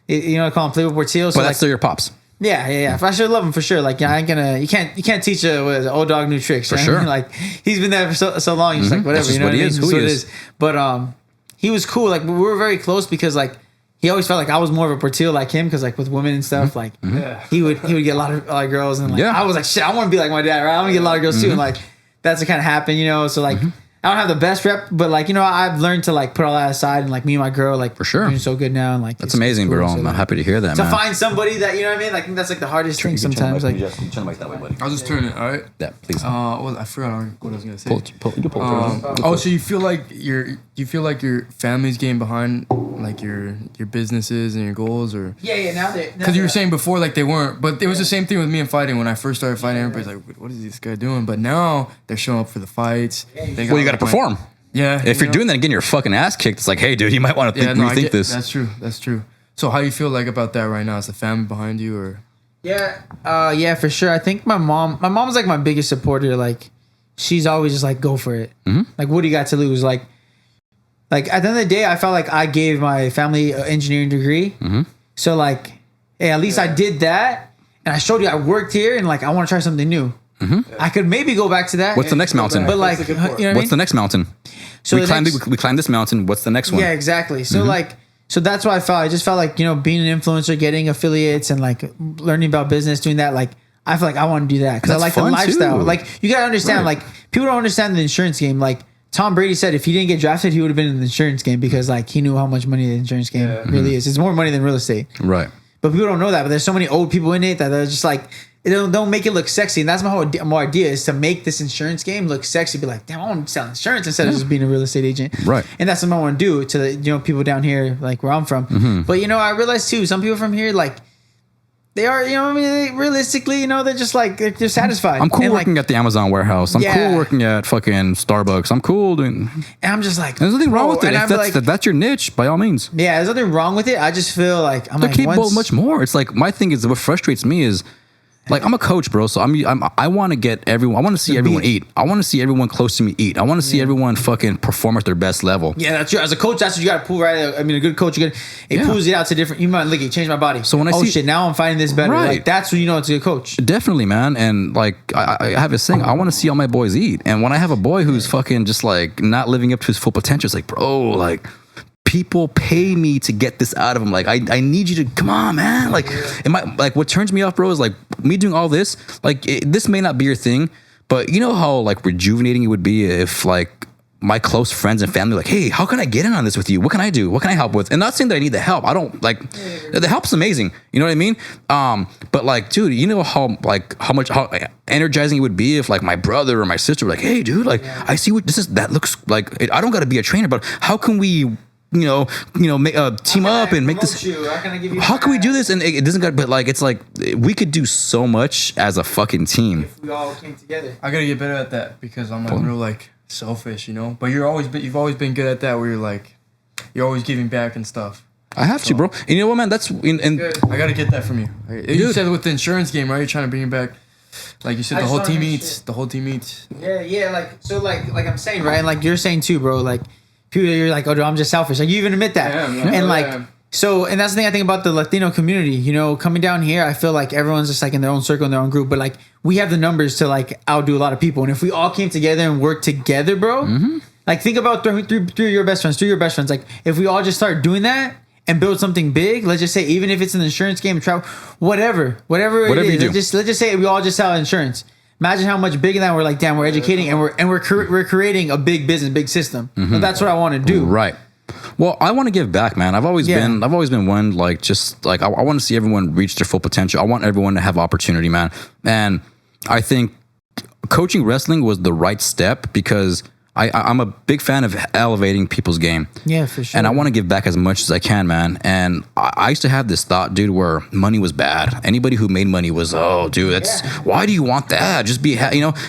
you know, I call him Playboy Portillo. So but like, that's still your pops. Yeah. I should love him for sure. Like, I ain't gonna. You can't teach a old dog new tricks. For right? sure. Like, he's been there for so long. He's like, whatever. That's You know what what I he mean? is, That's who what he it is. But he was cool. Like, we were very close because like he always felt like I was more of a Portillo like him because like with women and stuff, like he would get a lot of girls and like I was like shit. I want to be like my dad, right? I want to get a lot of girls too. And like that's what kind of happened, you know. So like. I don't have the best rep, but like, you know, I've learned to like put all that aside and like me and my girl, like for sure, doing so good now. And like, that's amazing, cool. bro. So, I'm like, happy to hear that, to man. find somebody that, you know what I mean? Like, I think that's like the hardest thing sometimes. Like, turn the mic that way, buddy. I'll just turn it. All right. Yeah, please. I forgot what I was gonna say. Pull. So you feel like your family's getting behind like your businesses and your goals, or now because you were saying before like they weren't, but it was the same thing with me and fighting. When I first started fighting, everybody's like, "What is this guy doing?" But now they're showing up for the fights. Well, you got to perform. Yeah. If you're doing that and getting your fucking ass kicked, it's like, hey, dude, you might want to rethink this. That's true. So how you feel like about that right now? Is the family behind you, or? Yeah, for sure. I think my mom's like my biggest supporter. Like, she's always just like, go for it. Like, what do you got to lose? Like at the end of the day, I felt like I gave my family an engineering degree. So like, hey, at least I did that, and I showed you I worked here, and like I want to try something new. I could maybe go back to that. What's the next mountain? But like, you know what I mean? What's the next mountain? So we climbed this mountain. What's the next one? Yeah, exactly. So like, so that's why I just felt like, you know, being an influencer, getting affiliates, and like learning about business, doing that. Like, I feel like I want to do that because I like the lifestyle. Too. Like, you gotta understand, like, people don't understand the insurance game. Like, Tom Brady said if he didn't get drafted, he would have been in the insurance game because like he knew how much money the insurance game really is. It's more money than real estate. Right. But people don't know that. But there's so many old people in it that they're just like, don't make it look sexy. And that's my whole idea is to make this insurance game look sexy. Be like, damn, I want to sell insurance instead of just being a real estate agent. Right. And that's what I want to do to the, you know, people down here, like where I'm from. But, you know, I realized too, some people from here, like, they are, you know what I mean? Realistically, you know, they're just like, they're satisfied. I'm cool and working at the Amazon warehouse. I'm cool working at fucking Starbucks. I'm cool doing. And I'm just like, there's nothing wrong with it. If that's your niche, by all means. Yeah, there's nothing wrong with it. I just feel like I'm they're like, capable of much more. It's like, my thing is, what frustrates me is, like, I'm a coach, bro. So I want to get everyone. I want to see everyone eat. I want to see everyone close to me eat. I want to see everyone fucking perform at their best level. Yeah, that's true. As a coach, that's what you got to pull right. I mean, a good coach, it pulls it out to different. You might look, it changed my body. So when I see shit, now I'm finding this better. Right. Like, that's when you know it's a good coach. Definitely, man. And like I have this thing. I want to see all my boys eat. And when I have a boy who's fucking just like not living up to his full potential, it's like, bro, like, people pay me to get this out of him. Like, I need you to come on, man. Like, like what turns me off, bro, is like me doing all this. Like, this may not be your thing, but you know how like rejuvenating it would be if like my close friends and family like, hey, how can I get in on this with you? What can I do? What can I help with? And not saying that I need the help. I don't like the help's amazing. You know what I mean? But like, dude, you know how energizing it would be if like my brother or my sister were like, hey, dude, like I see what this is. That looks like I don't got to be a trainer, but how can we? Make team up and make this. How can we do this? And it doesn't got, but like, it's like we could do so much as a fucking team. If we all came together. I gotta get better at that because I'm like real like selfish, you know. But you've always been good at that where you're always giving back and stuff. I have to, bro. And you know what, man? That's and I gotta get that from you. You said with the insurance game, right? You're trying to bring it back. Like you said, the whole team eats. The whole team eats. Yeah. Like I'm saying, right? And like you're saying too, bro. Like. People, you're like, oh, I'm just selfish. Like, you even admit that. And like, so, and that's the thing I think about the Latino community, you know, coming down here, I feel like everyone's just like in their own circle, in their own group, but like, we have the numbers to like outdo a lot of people. And if we all came together and worked together, bro, like think about three of your best friends, like if we all just start doing that and build something big, let's just say, even if it's an insurance game, travel, whatever it is, let's just say we all just sell insurance. Imagine how much bigger that we're like, damn, we're educating and we're creating a big business, big system. So that's what I want to do. Right. Well, I want to give back, man. I've always been one like just like I want to see everyone reach their full potential. I want everyone to have opportunity, man. And I think coaching wrestling was the right step because I'm a big fan of elevating people's game. Yeah, for sure. And I want to give back as much as I can, man. And I used to have this thought, dude, where money was bad. Anybody who made money was, oh, dude, why do you want that? Just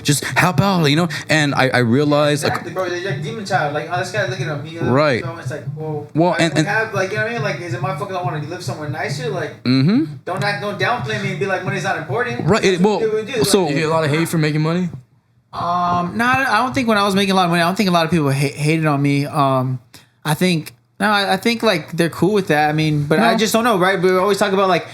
just help out, you know? And I realized. Exactly, bro. You're like demon child. Like, oh, this guy's looking at me. Right. So it's like, and have, like, you know what I mean? Like, is it my fucking I want to live somewhere nicer? Like, don't downplay me and be like, money's not important. Right. So you get a lot of hate for making money? I don't think when I was making a lot of money, I don't think a lot of people hated on me. I think like they're cool with that. I mean, but I just don't know, right? We always talk about like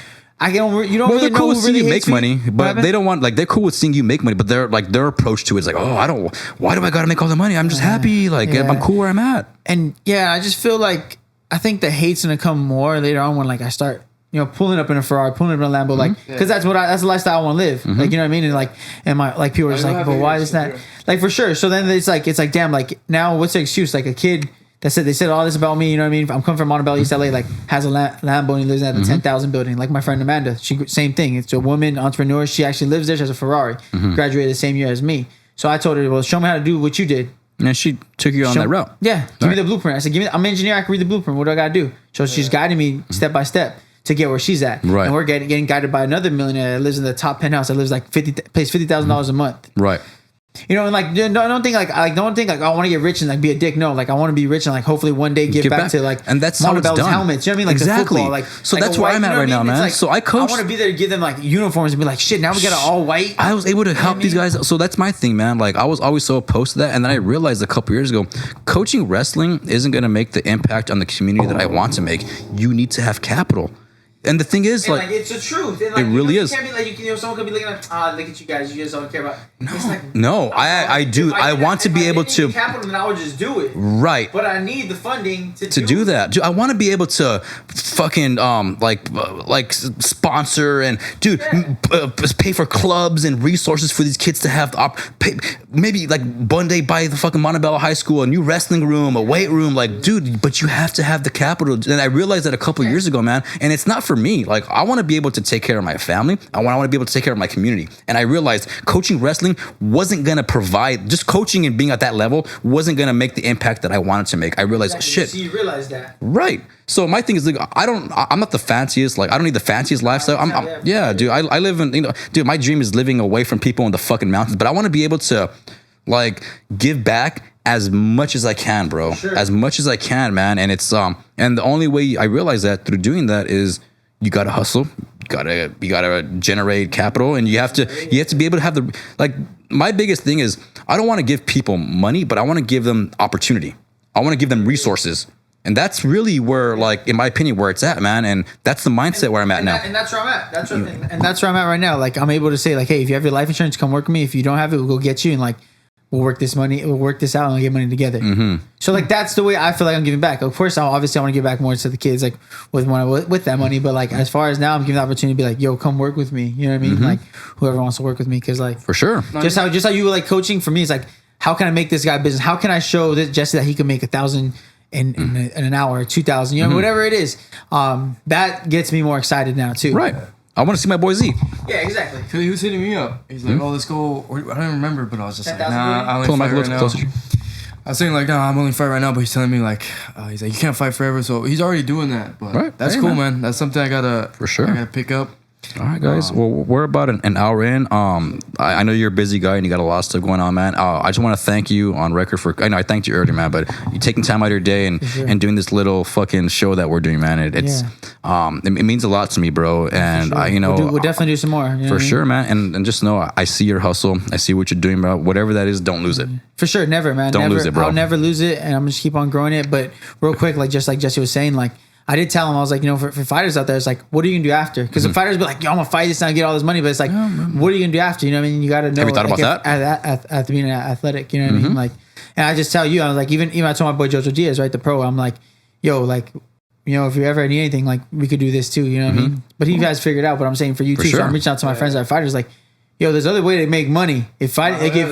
you don't Well, really they're know cool with who seeing really you hates make me. money, but they don't want like they're cool with seeing you make money, but they're like their approach to it is like, oh, why do I gotta make all the money? I'm just happy, like I'm cool where I'm at. And yeah, I just feel like I think the hate's gonna come more later on when like I start, pulling up in a Ferrari, pulling up in a Lambo, like because that's the lifestyle I want to live. Like, you know what I mean? And like, like people are just like, but why is that? Like for sure. So then it's like damn, like now what's the excuse? Like a kid they said all this about me, you know what I mean? I'm coming from Montebello, East LA, like has a Lambo and lives at the 10,000 building. Like my friend Amanda, she same thing. It's a woman entrepreneur. She actually lives there. She has a Ferrari. Graduated the same year as me. So I told her, well, show me how to do what you did. And she took you on that route. Yeah, give me the blueprint. I said, I'm an engineer. I can read the blueprint. What do I gotta do? So she's guiding me step by step to get where she's at. Right. And we're getting guided by another millionaire that lives in the top penthouse. That lives like pays $50,000 a month. Right. And like I don't think like I want to get rich and like be a dick. No, like I want to be rich and like hopefully one day give back to like and that's how it's done. Helmets. You know what I mean? Like exactly. The football, like so that's where I'm at right now, man. Like, so I coach. I want to be there to give them like uniforms and be like, shit. Now we got all white. I was able to help these guys. So that's my thing, man. Like I was always so opposed to that, and then I realized a couple years ago, coaching wrestling isn't going to make the impact on the community that I want to make. You need to have capital. And the thing is, like it's the truth. And like, it really is. You can't be like, someone could be looking like, look at you guys. You just don't care about. No, it's like, no, I do. I want to be able to. Capital, then I would just do it. Right. But I need the funding to do that. Dude, I want to be able to fucking like sponsor and pay for clubs and resources for these kids to have maybe like one day buy the fucking Montebello High School a new wrestling room, a weight room, like dude. But you have to have the capital. And I realized that a couple years ago, man. And it's not for me. Like I want to be able to take care of my family. I want to be able to take care of my community. And I realized coaching wrestling wasn't gonna provide. Just coaching and being at that level wasn't gonna make the impact that I wanted to make. I realized shit. So you realize that, right? So my thing is like I'm not the fanciest. Like I don't need the fanciest lifestyle. Dude. I live in dude. My dream is living away from people in the fucking mountains. But I want to be able to like give back as much as I can, bro. Sure. As much as I can, man. And it's and the only way I realize that through doing that is you gotta hustle, you gotta generate capital, and you have to be able to have the like. My biggest thing is I don't want to give people money, but I want to give them opportunity. I want to give them resources, and that's really where, like, in my opinion, where it's at, man. And that's the mindset where I'm at now. And that's where I'm at. That's where I'm at right now. Like I'm able to say, like, hey, if you have your life insurance, come work with me. If you don't have it, we'll go get you, and like. We'll work this out and we'll get money together. So like that's the way I feel like I'm giving back. Of course, I want to give back more to the kids like with that money. But like as far as now, I'm giving the opportunity to be like, yo, come work with me. You know what I mean? Like whoever wants to work with me, because like for sure. Just how you were like coaching for me is like, how can I make this guy business? How can I show this Jesse that he can make 1,000 in an hour, or 2,000? You know, whatever it is. That gets me more excited now too. Right. I want to see my boy Z. Yeah, exactly. Cause he was hitting me up. He's like, "Oh, let's go." I don't remember, but I was just like, "Nah, I only Pull fight my right now." closer. I was saying like, "Nah, I'm only fight right now," but he's telling me like, he's like, "You can't fight forever." So he's already doing that. But that's cool, man. That's something I gotta pick up. All right, guys. Well, we're about an hour in. I know you're a busy guy and you got a lot of stuff going on, man. I just want to thank you on record for. I know I thanked you earlier, man, but you taking time out of your day and doing this little fucking show that we're doing, man. It means a lot to me, bro. And we'll definitely do some more for sure, man. And just know I see your hustle. I see what you're doing, bro. Whatever that is, don't lose it. For sure, never, man. Don't lose it, bro. I'll never lose it, and I'm just keep on growing it. But real quick, like Jesse was saying, like. I did tell him, I was like, for fighters out there, it's like, what are you going to do after? Because the fighters be like, yo, I'm going to fight this and get all this money. But it's like, what are you going to do after? You know what I mean? You got to know. Have you thought about that? At being athletic, you know what I mean? Like, and I just tell you, I was like, even I told my boy Jojo Diaz, right, the pro, I'm like, yo, like, if you ever need anything, like, we could do this too, you know what I mean? But he guys figured out, but I'm saying for you too. Sure. So I'm reaching out to my friends that are fighters, like, yo, there's other way to make money. If fighting, you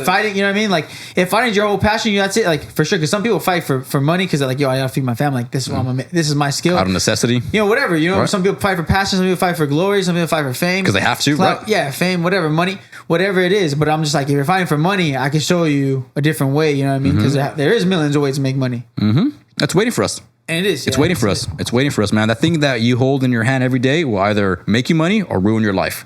know what I mean? Like, if fighting's your whole passion, that's it. Like, for sure. Because some people fight for money because they're like, yo, I gotta feed my family. Like, this is what this is my skill. Out of necessity. Whatever. Right. Some people fight for passion. Some people fight for glory. Some people fight for fame. Because they have to, right? Yeah, fame, whatever, money, whatever it is. But I'm just like, if you're fighting for money, I can show you a different way. You know what I mean? Because there is millions of ways to make money. That's waiting for us. And it is. It's waiting for us. It's waiting for us, man. That thing that you hold in your hand every day will either make you money or ruin your life.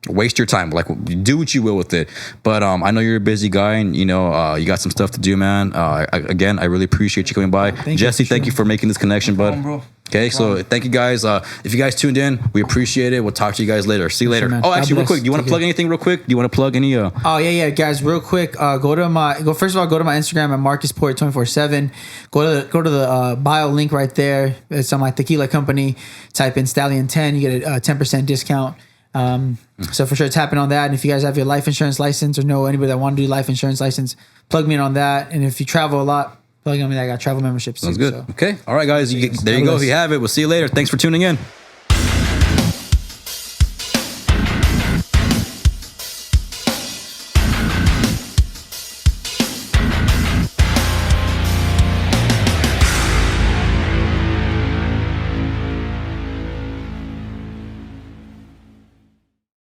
Waste your time. Like, do what you will with it. But I know you're a busy guy, and you got some stuff to do, man. Again, I really appreciate you coming by. Jesse, thank you for making this connection, bud. Okay, so thank you guys. If you guys tuned in, we appreciate it. We'll talk to you guys later. See you later. Sure, oh, actually, real bless. quick, do you want to plug anything real quick? Do you want to plug any? Oh yeah, guys, real quick. First of all, go to my Instagram at Marcus Portillo 24/7. Go to the bio link right there. It's on my tequila company. Type in Stallion10, you get a 10% discount. So for sure, tap in on that. And if you guys have your life insurance license or know anybody that want to do life insurance license, plug me in on that. And if you travel a lot, plug on me. I got travel memberships. Sounds good. So. Okay. All right, guys. There you go. If you have it, we'll see you later. Thanks for tuning in.